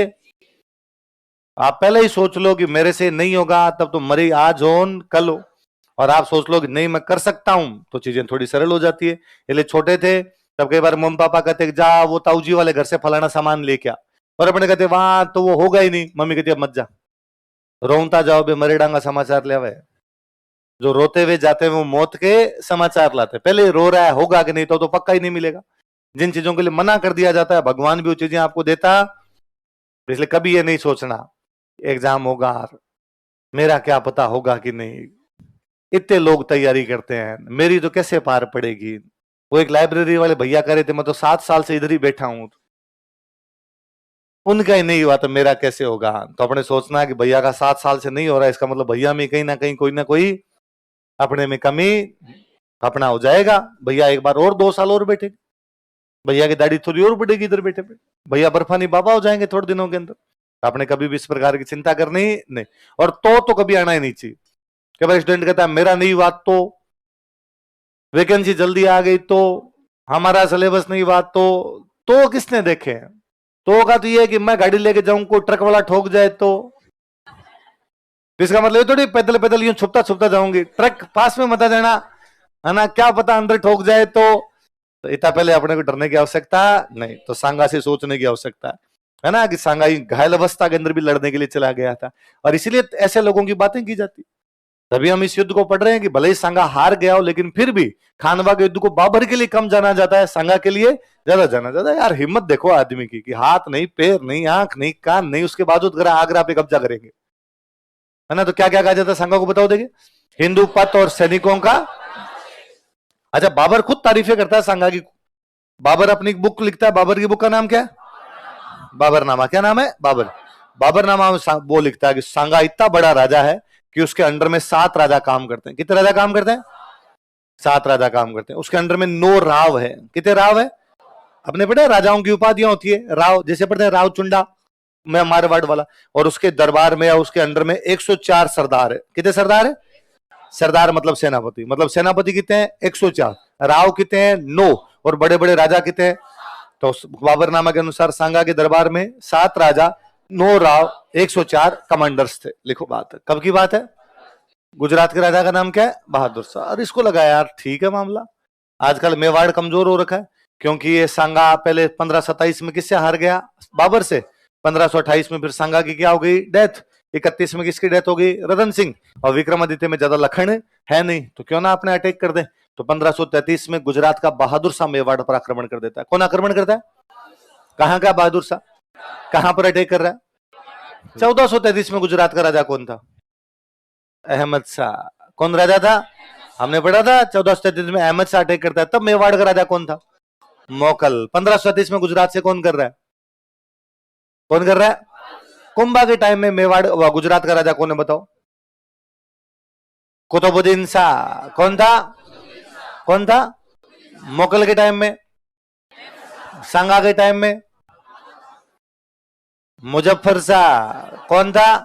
आप पहले ही सोच लो कि मेरे से नहीं होगा, तब तो मरी आज हो कल हो। और आप सोच लो कि नहीं मैं कर सकता हूं, तो चीजें थोड़ी सरल हो जाती है। इसलिए छोटे थे तब कई बार मम्मी पापा कहते जा वो ताऊजी वाले घर से फलाना सामान लेके आ, और अपने कहते वहां तो वो होगा ही नहीं। मम्मी कहती अब मत जा, रोता जाओ बे मरे डांगा समाचार ले आवे। जो रोते हुए जाते हैं वो मौत के समाचार लाते। पहले रो रहा है होगा कि नहीं, तो पक्का ही नहीं मिलेगा। जिन चीजों के लिए मना कर दिया जाता है भगवान भी वो चीजें आपको देता। इसलिए कभी ये नहीं सोचना एग्जाम होगा, मेरा क्या पता होगा कि नहीं। इतने लोग तैयारी करते हैं, मेरी तो कैसे पार पड़ेगी। वो एक लाइब्रेरी वाले भैया कह रहे थे मैं तो 7 साल से इधर ही बैठा हूं, उनका ही नहीं हुआ तो मेरा कैसे होगा। तो अपने सोचना है कि भैया का 7 साल से नहीं हो रहा है, इसका मतलब भैया में कहीं ना कोई अपने में कमी अपना हो जाएगा। भैया एक बार और 2 साल और बैठे, भैया की दाढ़ी थोड़ी और बढ़ेगी इधर बैठे बैठे, भैया बर्फानी बाबा हो जाएंगे थोड़े दिनों के अंदर। आपने कभी भी इस प्रकार की चिंता करनी नहीं। और तो कभी आना ही नहीं चाहिए कि भाई स्टूडेंट कहता है मेरा नहीं हुआ तो, वैकेंसी जल्दी आ गई तो, हमारा सिलेबस नहीं हुआ तो किसने देखे? तो का तो ये है कि मैं गाड़ी लेके जाऊं, कोई ट्रक वाला ठोक जाए तो इसका मतलब थोड़ी पैदल पैदल यूं छुपता छुपता जाऊंगी, ट्रक पास में मत जाना, है ना, क्या पता अंदर ठोक जाए तो इतना पहले अपने को डरने की आवश्यकता नहीं, तो सांगा से सोचने की आवश्यकता है ना, कि सांगा घायल अवस्था के अंदर भी लड़ने के लिए चला गया था। और इसीलिए ऐसे लोगों की बातें की जाती। तभी हम इस युद्ध को पढ़ रहे हैं कि भले ही सांगा हार गया हो, लेकिन फिर भी खानवा के युद्ध को बाबर के लिए कम जाना जाता है, सांगा के लिए ज्यादा जाना जाता है। यार हिम्मत देखो आदमी की, कि हाथ नहीं, पैर नहीं, आंख नहीं, कान नहीं, उसके बावजूद अगर आगरा पे कब्जा करेंगे, है ना, तो क्या क्या कहा जाता है सांगा को बताओ। देखिए, हिंदू पथ और सैनिकों का। अच्छा, बाबर खुद तारीफें करता है सांगा की। बाबर अपनी बुक लिखता है, बाबर की बुक का नाम क्या है? बाबरनामा। क्या नाम है? बाबर। बाबरनामा में वो लिखता है कि सांगा इतना बड़ा राजा है कि उसके अंडर में 7 राजा काम करते हैं। कितने राजा काम करते हैं? 7 राजा काम करते हैं। उसके अंडर में 9 राव है। कितने राव है? अपने पढ़े राजाओं की उपाधियां होती है, राव जैसे पढ़ते हैं राव चुंडा में मारवाड़ वाला, और उसके दरबार में या उसके अंडर में 104 सरदार है। कितने सरदार है? सरदार मतलब सेनापति, मतलब सेनापति कितने हैं? 104। राव कितने हैं? 9। और बड़े बड़े राजा कितने हैं? तो बाबरनामा के अनुसार सांगा के दरबार में 7 राजा, 9 राव, 104 कमांडर्स थे। लिखो बात है, कब की बात है? गुजरात के राजा का नाम क्या है? बहादुर शाह। और इसको लगा यार ठीक है मामला। आजकल मेवाड़ कमजोर हो रखा है, क्योंकि ये सांगा पहले 1527 में किससे हार गया? बाबर से। 1528 में फिर सांगा की क्या हो गई? डेथ। 31 में किसकी डेथ हो गई? रतन सिंह। और विक्रमादित्य में ज्यादा लखन है नहीं, तो क्यों ना अपने अटैक कर दे। तो 1533 में गुजरात का बहादुर शाह मेवाड़ पर आक्रमण कर देता है। कौन आक्रमण करता है? कहां का बहादुर शाह? कहां पर अटैक कर रहा है? 1433 में गुजरात का राजा कौन था? अहमद शाह। कौन राजा था? हमने पढ़ा था 1433 में अहमद शाह अटैक करता है। तब मेवाड़ का राजा कौन था? मोकल। 1537 में गुजरात से कौन कर रहा है? कौन कर रहा है? कुंभा के टाइम में मेवाड़ गुजरात का राजा कौन है बताओ? कुतुबुद्दीन शाह। कौन था? कौन था? मोकल के टाइम में? सांगा के टाइम में? मुजफ्फर शाह। कौन था?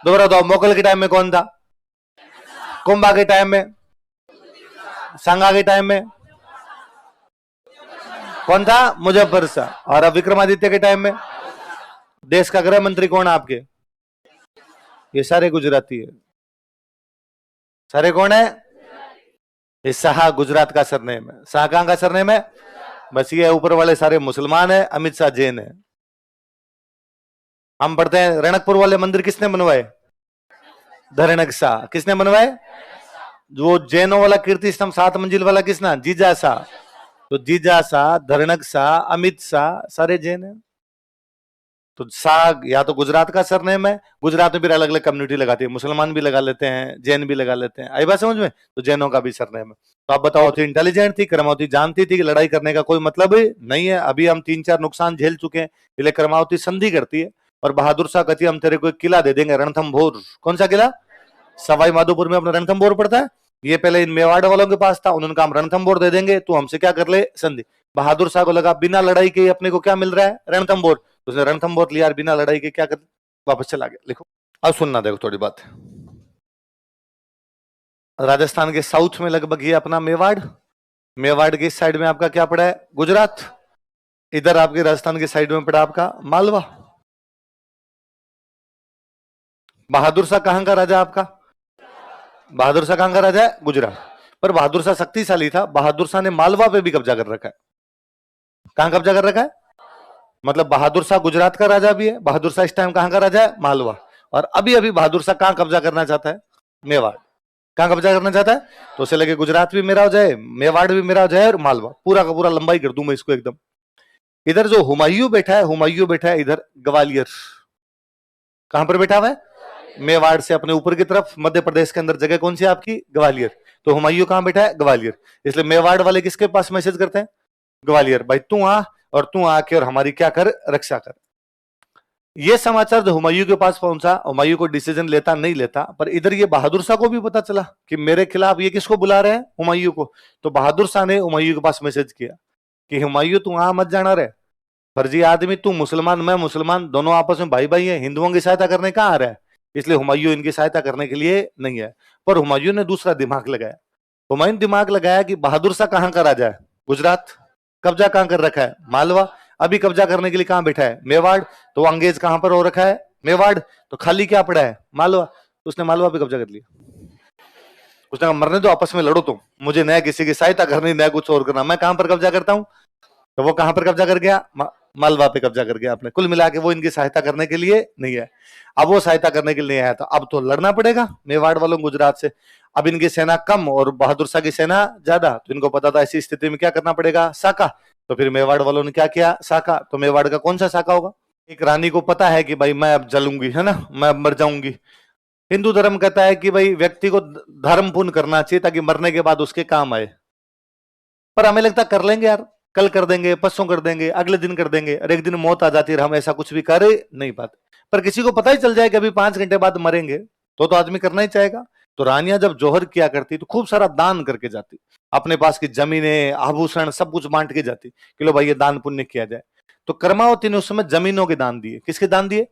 दोबारा दो, मोकल के टाइम में कौन था? कुंभा के टाइम में? सांगा के टाइम में कौन था? मुजफ्फर शाह। और अब विक्रमादित्य के टाइम में देश का गृह मंत्री कौन है आपके? ये सारे गुजराती है। सारे कौन है? ये शाह गुजरात का सरनेम है। शाह कहां का सरनेम है? बस ये ऊपर वाले सारे मुसलमान है, अमित शाह जैन है। हम पढ़ते हैं रणकपुर वाले मंदिर किसने बनवाए? धरणक शाह। किसने बनवाए? जो जैनों वाला कीर्ति स्तंभ 7 मंजिल वाला किसना? जीजा शाह। तो जीजा शाह, धरणक शाह, अमित शाह सारे जैन है। तो शाह या तो गुजरात का सरनेम है, गुजरात में भी अलग अलग कम्युनिटी लगाती है, मुसलमान भी लगा लेते हैं, जैन भी लगा लेते हैं। आई बात समझ में? तो जैनों का भी सरनेम है। तो आप बताओ, थी इंटेलिजेंट थी, कर्मावती जानती थी कि लड़ाई करने का कोई मतलब नहीं है। अभी हम 3-4 नुकसान झेल चुके हैं, इसलिए कर्मावती संधि करती है और बहादुर शाह कहती है हम तेरे को एक किला दे देंगे, रणथंभौर। कौन सा किला? सवाई माधोपुर में अपना रणथंभौर पड़ता है। ये पहले इन मेवाड़ वालों के पास था, उन्होंने कहा हम रणथंभौर दे देंगे, तू हमसे क्या कर ले? संधि। बहादुर शाह को लगा बिना लड़ाई के अपने को क्या मिल रहा है? रणथंभौर। उसने रणथंभौर लिया, बिना लड़ाई के क्या कर, वापस चला गया। लिखो अब सुनना, देखो थोड़ी बात। राजस्थान के साउथ में लगभग ये अपना मेवाड़, मेवाड़ के साइड में आपका क्या पड़ा है? गुजरात। इधर आपके राजस्थान के साइड में पड़ा आपका मालवा। बहादुर शाह कहां का राजा आपका? बहादुर शाह कहां का राजा है? गुजरात। पर बहादुर शाह शक्तिशाली था, बहादुर शाह ने मालवा पे भी कब्जा कर रखा है। कहां कब्जा कर रखा है? मतलब बहादुर शाह गुजरात का राजा भी है, बहादुर शाह इस टाइम कहां का राजा है? मालवा। और अभी अभी बहादुर शाह कहां कब्जा करना चाहता है? मेवाड़। कहां कब्जा करना चाहता है? तो उसे लगे गुजरात भी मेरा हो जाए, मेवाड़ भी मेरा हो जाए, और मालवा पूरा का पूरा लंबाई कर दूं मैं इसको एकदम। इधर जो हुमायूं बैठा है, हुमायूं बैठा है इधर ग्वालियर। कहां पर बैठा हुआ है? मेवाड़ से अपने ऊपर की तरफ, मध्य प्रदेश के अंदर जगह कौन सी है आपकी? ग्वालियर। तो हुमायूं कहां बैठा है? ग्वालियर। इसलिए मेवाड़ वाले किसके पास मैसेज करते हैं? ग्वालियर। भाई तू आ, और तू आके और हमारी क्या कर? रक्षा कर। ये समाचार जो हुमायूं के पास पहुंचा, हुमायूं को डिसीजन लेता नहीं लेता, पर इधर ये बहादुर शाह को भी पता चला कि मेरे खिलाफ ये किसको बुला रहे हैं? हुमायूं को। तो बहादुर शाह ने हुमायूं के पास मैसेज किया कि हुमायूं तू आ मत जाना रे, फर्जी आदमी, तू मुसलमान मैं मुसलमान, दोनों आपस में भाई भाई हैं, हिंदुओं की सहायता करने कहां आ रहा है? इसलिए हुमायूं इनकी सहायता करने के लिए नहीं है। पर हुमायूं ने दूसरा दिमाग लगाया। हुमायूं दिमाग लगाया कि बहादुर शाह कहां का राजा है? गुजरात। कब्जा कहां कर रखा है? मालवा। अभी कब्जा करने के लिए कहां बैठा है? मेवाड़। तो अंग्रेज कहां पर हो रखा है? मेवाड़। तो खाली क्या पड़ा है? मालवा। तो उसने मालवा पे कब्जा कर लिया। उसने कहा मरने दो, आपस में लड़ो तुम, मुझे नया किसी की सहायता करनी, नया कुछ और करना, मैं कहां पर कब्जा करता हूं? तो वो कहां पर कब्जा कर गया? मालवा पे कब्जा कर गया आपने। कुल मिला के वो इनकी सहायता करने के लिए नहीं है। अब वो सहायता करने के लिए आया था, अब तो लड़ना पड़ेगा मेवाड़ वालों गुजरात से। अब इनकी सेना कम और बहादुर शाह की सेना ज्यादा, तो इनको पता था ऐसी स्थिति में क्या करना पड़ेगा? साका। तो फिर मेवाड़ वालों ने क्या किया? साका। तो मेवाड़ का कौन सा साका होगा? एक रानी को पता है कि भाई मैं अब जलूंगी, है ना, मैं अब मर जाऊंगी। हिंदू धर्म कहता है कि भाई व्यक्ति को धर्म पूर्ण करना चाहिए ताकि मरने के बाद उसके काम आए। पर हमें लगता कर लेंगे यार, कल कर देंगे, परसों कर देंगे, अगले दिन कर देंगे, और एक दिन मौत आ जाती है, हम ऐसा कुछ भी कर नहीं पाते। पर किसी को पता ही चल जाए कि अभी 5 घंटे बाद मरेंगे, तो आदमी करना ही चाहेगा। तो रानियां जब जौहर किया करती तो खूब सारा दान करके जाती, अपने पास की जमीनें, आभूषण सब कुछ बांट के जाती कि लो भाई ये दान पुण्य किया जाए। तो कर्मावती ने उस समय जमीनों के दान दिए। किसके दान दिए?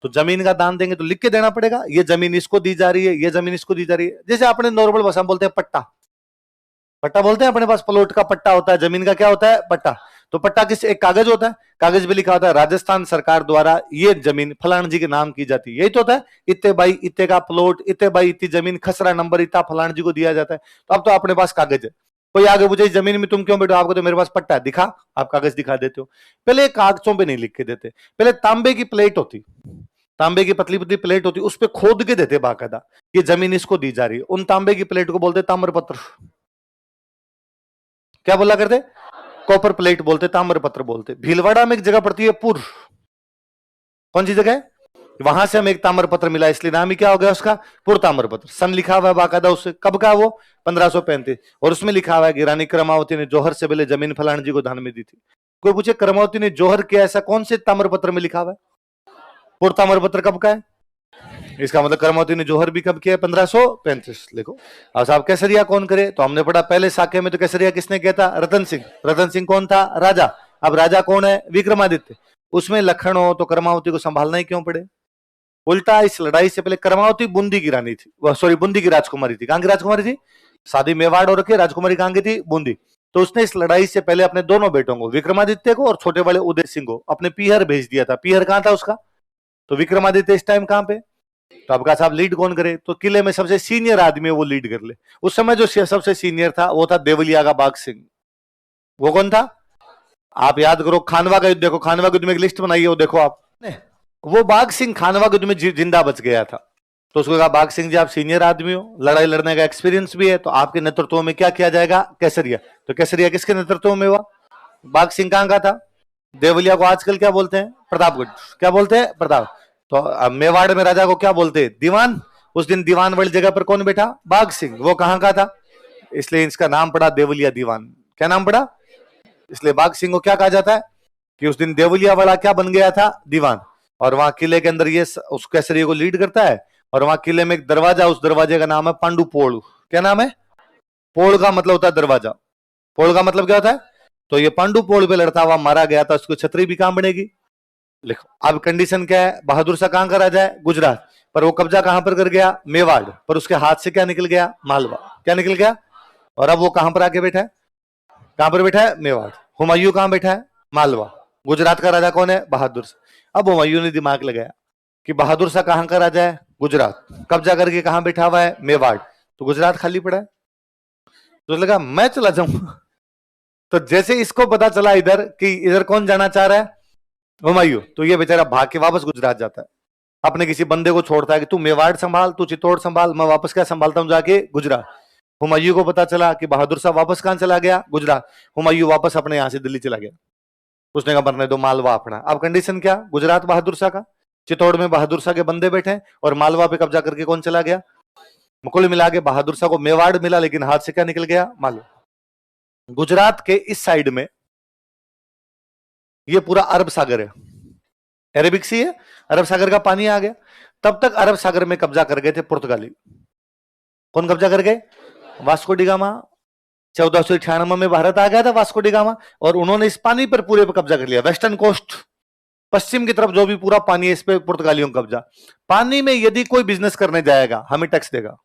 तो जमीन का दान देंगे तो लिख के देना पड़ेगा, ये जमीन इसको दी जा रही है, ये जमीन इसको दी जा रही है। जैसे अपने नॉर्मल भाषा में बोलते हैं पट्टा, पट्टा बोलते हैं अपने पास, प्लॉट का पट्टा होता है, जमीन का क्या होता है? पट्टा। तो पट्टा किस, एक कागज होता है, कागज पे लिखा होता है राजस्थान सरकार द्वारा ये जमीन फलान जी के नाम की जाती है, यही तो होता है। इतने बाई इतने का प्लॉट, इतने बाई इतनी जमीन, खसरा नंबर इतना फलान जी को दिया जाता है। तो अब तो अपने पास कागज है। कोई आगे पूछे जमीन में तुम क्यों बैठो, आपको तो मेरे पास पट्टा है, दिखा, आप कागज दिखा देते हो। पहले कागजों पे नहीं लिख के देते, पहले तांबे की प्लेट होती, तांबे की पतली पतली प्लेट होती, उस पर खोद के देते बाकायदा, ये जमीन इसको दी जा रही है। उन तांबे की प्लेट को बोलते ताम्रपत्र। क्या बोला करते? कॉपर प्लेट बोलते, ताम्रपत्र बोलते। भीलवाड़ा में एक जगह पड़ती है पुर, कौन सी जगह है? वहां से हमें एक ताम्रपत्र मिला, इसलिए नाम ही क्या हो गया उसका? पुर ताम्रपत्र। सन लिखा हुआ है बाकायदा उससे, कब का वो? 1535। और उसमें लिखा हुआ है कि रानी कर्मावती ने जौहर से पहले जमीन फलान जी को दान में दी थी। कोई पूछे कर्मावती ने जौहर किया, ऐसा कौन से ताम्रपत्र में लिखा हुआ है? पुर ताम्रपत्र कब का है? इसका मतलब कर्मावती ने जौहर भी कब किया? 1535। लिखो। अब साहब केसरिया कौन करे? तो हमने पढ़ा पहले साके में, तो केसरिया किसने किया था? रतन सिंह। रतन सिंह कौन था? राजा। अब राजा कौन है? विक्रमादित्य। उसमें लखन हो तो कर्मावती को संभालना ही क्यों पड़े? उल्टा इस लड़ाई से पहले कर्मावती बूंदी की रानी थी, सॉरी बूंदी की राजकुमारी थी। कहां की राजकुमारी थी? शादी मेवाड़ हो रखी, राजकुमारी कहां की थी? बूंदी। तो उसने इस लड़ाई से पहले अपने दोनों बेटों को, विक्रमादित्य को और छोटे वाले उदय सिंह को, अपने पीहर भेज दिया था। पीहर कहां था उसका? तो विक्रमादित्य इस टाइम कहां पे? तो आपका साहब लीड कौन करे? तो किले में सबसे सीनियर आदमी है वो लीड कर ले। उस समय जो सबसे सीनियर था वो था देवलिया का बाघ सिंह। वो कौन था? आप याद करो, खानवा का युद्ध देखो, खानवा के युद्ध में एक लिस्ट बनाइए, वो देखो आप। वो बाघ सिंह खानवा के युद्ध में जिंदा बच गया था। तो उसको कहा, बाघ सिंह जी आप सीनियर आदमी हो, लड़ाई लड़ने का एक्सपीरियंस भी है, तो आपके नेतृत्व में क्या किया जाएगा? केसरिया। तो केसरिया किसके नेतृत्व में हुआ? बाघ सिंह कहां का था? देवलिया को आजकल क्या बोलते हैं? प्रतापगढ़। क्या बोलते हैं? प्रताप। तो मेवाड़ में राजा को क्या बोलते हैं? दीवान। उस दिन दीवान वाली जगह पर कौन बैठा? बाघ सिंह। वो कहां का था? इसलिए इसका नाम पड़ा देवलिया दीवान। क्या नाम पड़ा? इसलिए बाघ सिंह को क्या कहा जाता है कि उस दिन देवलिया वाला क्या बन गया था? दीवान। और वहां किले के अंदर ये उस केसरिया को लीड करता है। और वहां किले में एक दरवाजा, उस दरवाजे का नाम है पांडु पोल। क्या नाम है? पोल का मतलब होता है दरवाजा। पोल का मतलब क्या होता है? तो ये पांडु पोल पे लड़ता हुआ मारा गया था, उसको छतरी भी कहां बनेगी? लिखो। अब कंडीशन क्या है? बहादुर शाह कहां का राजा है? गुजरात। पर वो कब्जा कहां पर कर गया? मेवाड़। पर उसके हाथ से क्या निकल गया? मालवा। क्या निकल गया? और अब वो कहां पर आके बैठा है? कहां पर बैठा है? मेवाड़। हुमायूं कहां बैठा है? मालवा। गुजरात का राजा कौन है? बहादुर शाह। अब हुमायूं ने दिमाग लगाया कि बहादुर शाह कहां का राजा है? गुजरात। कब्जा करके कहां बैठा हुआ है? मेवाड़। तो गुजरात खाली पड़ा है। तो लगा मैं चला जाऊं। तो जैसे इसको पता चला इधर कि इधर कौन जाना चाह रहा है? हुमायूं। तो ये बेचारा भाग के वापस गुजरात जाता है। अपने किसी बंदे को छोड़ता है कि तू मेवाड़ संभाल, तू चित्तौड़ संभाल, मैं वापस क्या संभालता हूं जाके? गुजरात। हुमायूं को पता चला कि बहादुर शाह वापस कहां चला गया? गुजरात। हुमायूं वापस अपने यहां से दिल्ली चला गया। उसने कहा मरने दो, मालवा अपना। अब कंडीशन क्या? गुजरात बहादुर शाह का, चित्तौड़ में बहादुर शाह के बंदे बैठे, और मालवा पे कब्जा करके कौन चला गया? मुकुल मिला के बहादुर शाह को मेवाड़ मिला, लेकिन हाथ से क्या निकल गया? मालवा। गुजरात के इस साइड में ये पूरा अरब सागर है, अरेबिक सी है, अरब सागर का पानी आ गया। तब तक अरब सागर में कब्जा कर गए थे पुर्तगाली। कौन कब्जा कर गए? Vasco D gamma. 1498 में भारत आ गया था वास्को डी गामा, और उन्होंने इस पानी पर पूरे पर कब्जा कर लिया। वेस्टर्न कोस्ट, पश्चिम की तरफ जो भी पूरा पानी है, इस पे पुर्तगालियों का कब्जा। पानी में यदि कोई बिजनेस करने जाएगा हमें टैक्स देगा।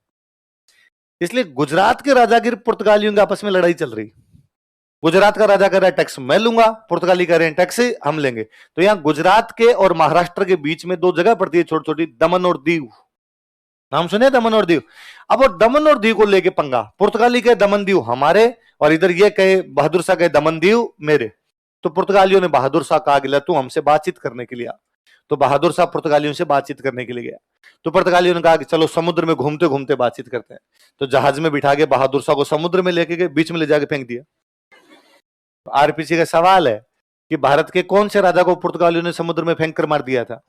इसलिए गुजरात के राजा की पुर्तगालियों की आपस में लड़ाई चल रही। गुजरात का राजा कह रहा है टैक्स मैं लूंगा, पुर्तगाली कह रहे हैं टैक्स हम लेंगे। तो यहां गुजरात के और महाराष्ट्र के बीच में दो जगह पड़ती है छोटी छोटी, दमन और दीव। नाम सुने दमन और दीव? अब वो दमन और दीव को लेके पंगा, पुर्तगाली के दमन दीव हमारे, और इधर ये कहे बहादुर शाह के दमन दीव मेरे। तो पुर्तगालियों ने बहादुर शाह कहा कि तू हमसे बातचीत करने के लिए आ। तो बहादुर शाह पुर्तगालियों से बातचीत करने के लिए गया। तो पुर्तगालियों ने कहा कि चलो समुद्र में घूमते घूमते बातचीत करते हैं। तो जहाज में बिठा के बहादुर शाह को समुद्र में लेके गए, बीच में ले जाके फेंक दिया। तो आरपीसी का सवाल है कि भारत के कौन से राजा को पुर्तगालियों ने समुद्र में फेंक कर मार दिया था?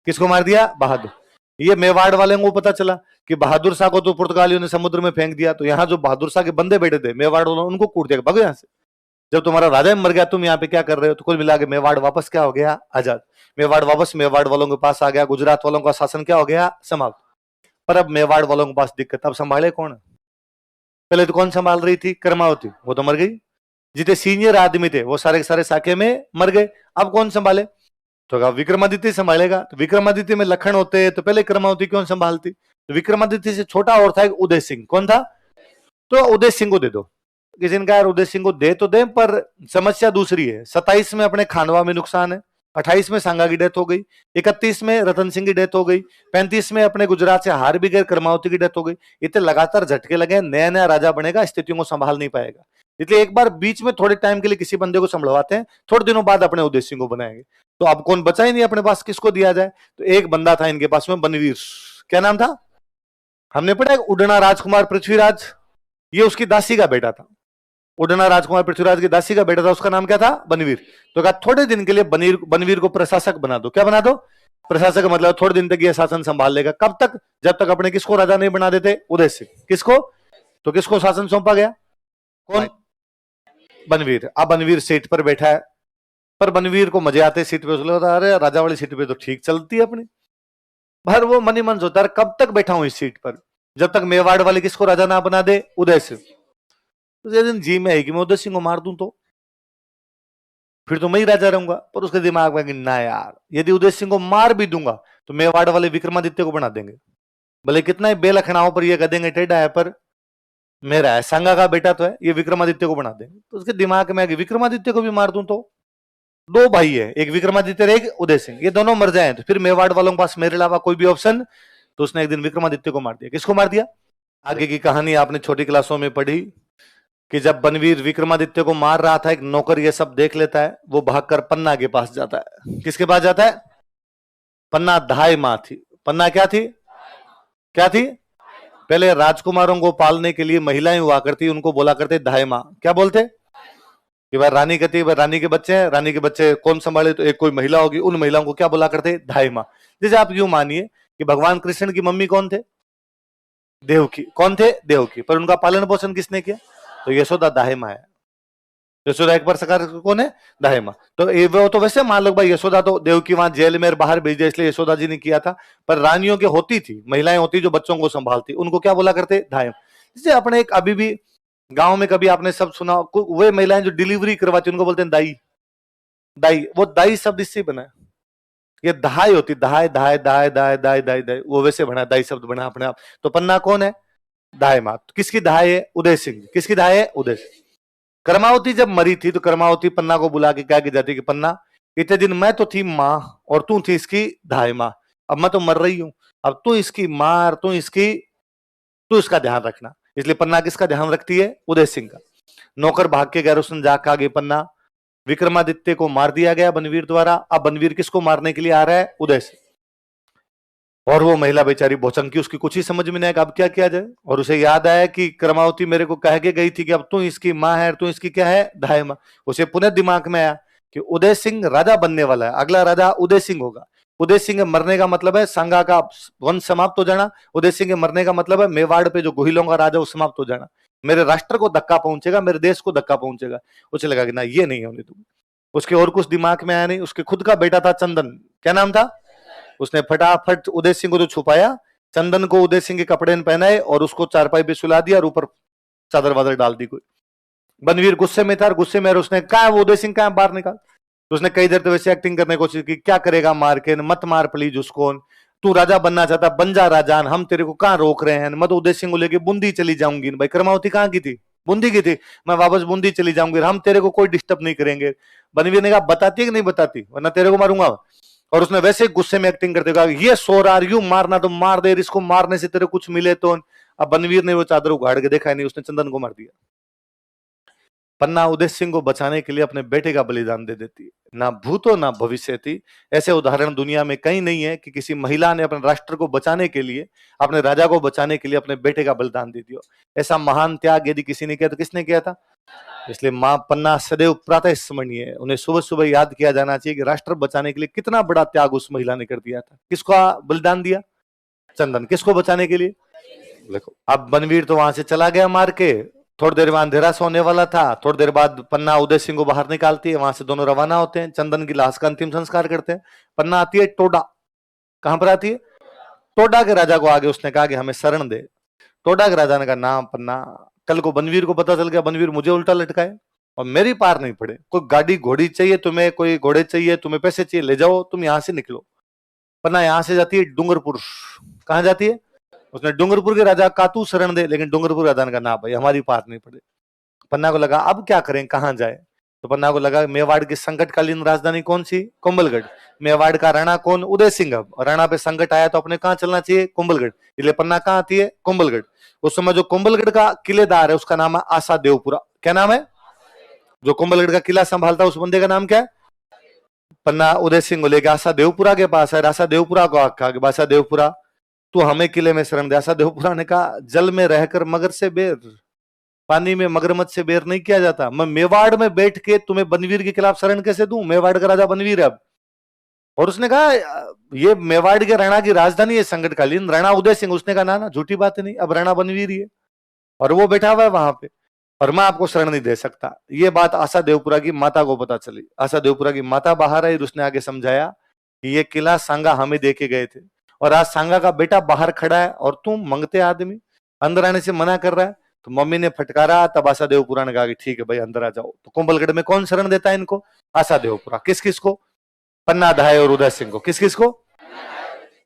किसको मार दिया? बहादुर। ये मेवाड़ वाले को पता चला कि बहादुर शाह को तो पुर्तगालियों ने समुद्र में फेंक दिया, तो यहाँ जो बहादुर शाह के बंदे बैठे थे मेवाड़ वालों, उनको कूट दिया, भागो यहाँ से। जब तुम्हारा राजा मर गया, तुम यहाँ पे क्या कर रहे हो? तो कुल मिला के मेवाड़ वापस क्या हो गया? आजाद। मेवाड़ वापस मेवाड़ वालों के पास आ गया। गुजरात वालों का शासन क्या हो गया? समाप्त। पर अब मेवाड़ वालों के पास दिक्कत, अब संभाले कौन? पहले तो कौन संभाल रही थी? कर्मावती, वो तो मर गई। जितने सीनियर आदमी थे वो सारे के सारे साके में मर गए। अब कौन संभाले? तो कहा विक्रमादित्य संभालेगा। तो विक्रमादित्य में लखन होते तो पहले कर्मावती क्यों संभालती? तो विक्रमादित्य से छोटा और था एक उदय सिंह। कौन था? तो उदय सिंह को दे दो। किसी ने कहा यार उदय सिंह को दे तो दे, पर समस्या दूसरी है। 27 में अपने खानवा में नुकसान है, 28 में सांगा की डेथ हो गई, 31 में रतन सिंह की डेथ हो गई, 35 में अपने गुजरात से हार भी गए, कर्मावती की डेथ हो गई। इतने लगातार झटके लगे, नया नया राजा बनेगा, स्थितियों को संभाल नहीं पाएगा। इसलिए एक बार बीच में थोड़े टाइम के लिए किसी बंदे को संभलवाते हैं, थोड़े दिनों बाद अपने उदय सिंह को बनाएंगे। तो अब कौन बचा ही नहीं अपने पास, किसको दिया जाए? तो एक बंदा था इनके पास में, बनवीर। क्या नाम था? हमने पढ़ा उड़ना राजकुमार पृथ्वीराज, ये उसकी दासी का बेटा था। उड़ना राजकुमार पृथ्वीराज की दासी का बेटा था, उसका नाम क्या था? बनवीर। तो कहा थोड़े दिन के लिए बनवीर को प्रशासक बना दो। क्या बना दो? प्रशासक। मतलब थोड़े दिन तक ये शासन संभाल लेगा। कब तक? जब तक अपने किसको राजा नहीं बना देते? उदय सिंह। किसको? तो किसको शासन सौंपा गया? कौन? बनवीर। अब बनवीर सीट पर बैठा है, पर बनवीर को मजे आते सीट पे। अरे राजा वाली सीट पे तो ठीक चलती है अपनी, पर वो मनी मन सोचता है कब तक बैठा हूं इस सीट पर, जब तक मेवाड़ वाले किसको राजा ना बना दे? उदय सिंह। तो दिन जी में है कि मैं उदय सिंह को मार दूं तो फिर तो मैं ही राजा रहूंगा। पर उसके दिमाग में कि ना यार, यदि उदय सिंह को मार भी दूंगा तो मेवाड़ वाले विक्रमादित्य को बना देंगे, भले कितना ही बेलखनाओं पर ये कह देंगे टेढ़ा है, पर मेरा है, सांगा का बेटा तो है, ये विक्रमादित्य को बना दे। तो उसके दिमाग में आगे विक्रमादित्य को भी मार दूं तो दो भाई है, एक विक्रमादित्य एक उदय सिंह, ये दोनों मर जाए तो फिर मेवाड़ वालों के पास मेरे अलावा कोई भी ऑप्शन। तो उसने एक दिन विक्रमादित्य को मार दिया। किसको मार दिया? आगे की कहानी आपने छोटी क्लासों में पढ़ी कि जब बनवीर विक्रमादित्य को मार रहा था, एक नौकर ये सब देख लेता है, वो भागकर पन्ना के पास जाता है। किसके पास जाता है? पन्ना धाय मां थी। पन्ना क्या थी? क्या थी? पहले राजकुमारों को पालने के लिए महिलाएं हुआ करती, उनको बोला करते धाय मां। क्या बोलते कि भाई रानी कहती है रानी के बच्चे हैं, रानी के बच्चे कौन संभाले? तो एक कोई महिला होगी, उन महिलाओं को क्या बोला करते? धाय मां। जैसे आप यूं मानिए कि भगवान कृष्ण की मम्मी कौन थे? देवकी। कौन थे? देवकी। पर उनका पालन पोषण किसने किया? तो यशोदा दाहे मां है। यशोदा एक बार सकार कौन है? दाहे मां। तो वो तो वैसे मान लो भाई यशोदा तो देवकी वहां जेल में बाहर भेज दिया, इसलिए यशोदा जी ने किया था। पर रानियों की होती थी, महिलाएं होती जो बच्चों को संभालती, उनको क्या बोला करते? दाहे। जैसे अपने एक अभी भी गांव में कभी आपने सब सुना, वे महिलाएं जो डिलीवरी करवाती उनको बोलते हैं दाई। दाई, वो दाई शब्द इससे बना है। ये दहाई होती, दहाई दहाई दहाई दहाई दहाई दहाई दहाई, वो वैसे बना, दाई शब्द बना अपने आप। तो पन्ना कौन है? दाई मां। किसकी दहाई है? उदय सिंह। किसकी दहाई है? उदय सिंह। कर्मावती जब मरी थी तो कर्मावती पन्ना को बुला के क्या की जाती कि पन्ना, इतने दिन मैं तो थी मां और तू थी इसकी धाय मां, अब मैं तो मर रही हूं, अब तू इसकी मां, तू इसका ध्यान रखना। इसलिए पन्ना किसका ध्यान रखती है? उदय सिंह का। नौकर भाग के गया, उसने जाकर आगे पन्ना विक्रमादित्य को मार दिया गया बनवीर द्वारा। अब बनवीर किसको मारने के लिए आ रहा है? उदय सिंह। और वो महिला बेचारी भौचंकी, उसकी कुछ ही समझ में नहीं आया अब क्या किया जाए। और उसे याद आया कि कर्मावती मेरे को कह के गई थी कि अब तू इसकी मां है, तू इसकी क्या है? धाय मां। उसे पुनः दिमाग में आया कि उदय सिंह राजा बनने वाला है, अगला राजा उदय सिंह होगा। उदय सिंह के मरने का मतलब है सांगा का वंश समाप्त हो जाना। उदय सिंह के मरने का मतलब है मेवाड़ पे जो गोहिलों का राजा वो समाप्त हो जाना। मेरे राष्ट्र को धक्का पहुंचेगा, मेरे देश को धक्का पहुंचेगा। उसे लगा कि ना, ये नहीं होने दूंगा। उसके और कुछ दिमाग में आया नहीं। उसके खुद का बेटा था चंदन। क्या नाम था? उसने फटाफट उदय सिंह को तो छुपाया, चंदन को उदय सिंह के कपड़े पहनाए और उसको चारपाई पे सुला दिया और ऊपर चादर वादर डाल दी। कोई बनवीर गुस्से में था, गुस्से में उसने कहा वो उदय सिंह कहा बाहर निकाल। तो उसने कई देर तो वैसे एक्टिंग करने की कोशिश की, क्या करेगा मार के, मत मार प्लीज उसको, तू राजा बनना चाहता बन जा राजा, हम तेरे को कहां रोक रहे हैं। मैं तो उदय सिंह को लेके बूंदी चली जाऊंगी। भाई कर्मावती कहां की थी? बूंदी की थी। मैं वापस बूंदी चली जाऊंगी, हम तेरे को कोई डिस्टर्ब नहीं करेंगे। बनवीर ने कहा बताती है कि नहीं बताती, वरना तेरे को मारूंगा। और उसने वैसे गुस्से में एक्टिंग करते कहा ये सोर आर यू, मारना तो मार दे, इसको मारने से तेरे कुछ मिले तो। अब बनवीर ने वो चादर उगाड़ के देखा नहीं, उसने चंदन को मार दिया। पन्ना उदय सिंह को बचाने के लिए अपने बेटे का बलिदान दे देती है। ना भूतो ना भविष्य थी। ऐसे उदाहरण दुनिया में कहीं नहीं है कि किसी महिला ने अपने राष्ट्र को बचाने के लिए, अपने राजा को बचाने के लिए अपने बेटे का बलिदान दे दिया। ऐसा महान त्याग यदि किसी ने किया तो किसने किया था? इसलिए मां पन्ना सदैव प्रातः स्मरणीय है। उन्हें सुबह सुबह याद किया जाना चाहिए कि राष्ट्र बचाने के लिए कितना बड़ा त्याग उस महिला ने कर दिया था। किसका बलिदान दिया? चंदन। किसको बचाने के लिए? देखो अब बनवीर तो वहां से चला गया मार के। थोड़ी देर में अंधेरा सोने वाला था। थोड़ी देर बाद पन्ना उदय सिंह को बाहर निकालती है, वहां से दोनों रवाना होते हैं, चंदन की लाश का अंतिम संस्कार करते हैं। पन्ना आती है टोडा। कहां पर आती है? टोडा के राजा को आगे उसने कहा कि हमें शरण दे। टोडा के राजा ने कहा ना पन्ना, कल को बनवीर को पता चल गया, बनवीर मुझे उल्टा लटकाए और मेरी पार नहीं पड़े। कोई गाड़ी घोड़ी चाहिए तुम्हें, कोई घोड़े चाहिए तुम्हें, पैसे चाहिए, ले जाओ, तुम यहां से निकलो। पन्ना यहां से जाती है डूंगरपुर। कहां जाती है? उसने डूंगरपुर के राजा का तू शरण दे, लेकिन डूंगरपुर राजा ने कहा ना भाई हमारी पार नहीं पड़े। पन्ना को लगा अब क्या करें, कहां जाए। तो पन्ना को लगा मेवाड़ की संकटकालीन राजधानी कौन सी? कुंभलगढ़। मेवाड़ का राणा कौन? उदय सिंह। अब राणा पे संकट आया तो अपने कहां चलना चाहिए? कुंभलगढ़। इसलिए पन्ना कहां आती है? कुंभलगढ़। उस समय जो कुंभलगढ़ का किलेदार है उसका नाम है आशा देवपुरा। क्या नाम है? जो कुंभलगढ़ का किला संभालता है उस बंदे का नाम क्या है? पन्ना उदय सिंह को लेकर आशा देवपुरा के पास है। आशा देवपुरा को आखा कि आशा देवपुरा तू हमें किले में शरण दे। आशा देवपुरा ने कहा जल में रहकर मगर से बेर, पानी में मगरमच्छ से बेर नहीं किया जाता। मैं मेवाड़ में बैठ के तुम्हें बनवीर के खिलाफ शरण कैसे दूं? मेवाड़ का राजा बनवीर है अब। और उसने कहा ये मेवाड़ के राणा की राजधानी है संकटकालीन, राणा उदय सिंह। उसने कहा ना झूठी बात नहीं, अब राणा बनवीर ही है और वो बैठा हुआ है वहां पे, और मैं आपको शरण नहीं दे सकता। ये बात आशा देवपुरा की माता को पता चली। आशा देवपुरा की माता बाहर आई, उसने आगे समझाया कि ये किला सांगा हमें दे के गए थे और आज सांगा का बेटा बाहर खड़ा है और तुम मंगते आदमी अंदर आने से मना कर रहा है। तो मम्मी ने फटकारा। तब आशा देवपुरा ने कहा कि ठीक है भाई अंदर आ जाओ। तो कुंभलगढ़ में कौन शरण देता है इनको? आशा देवपुरा। किस किस को? पन्ना धाय और उदय सिंह को। किस किस को?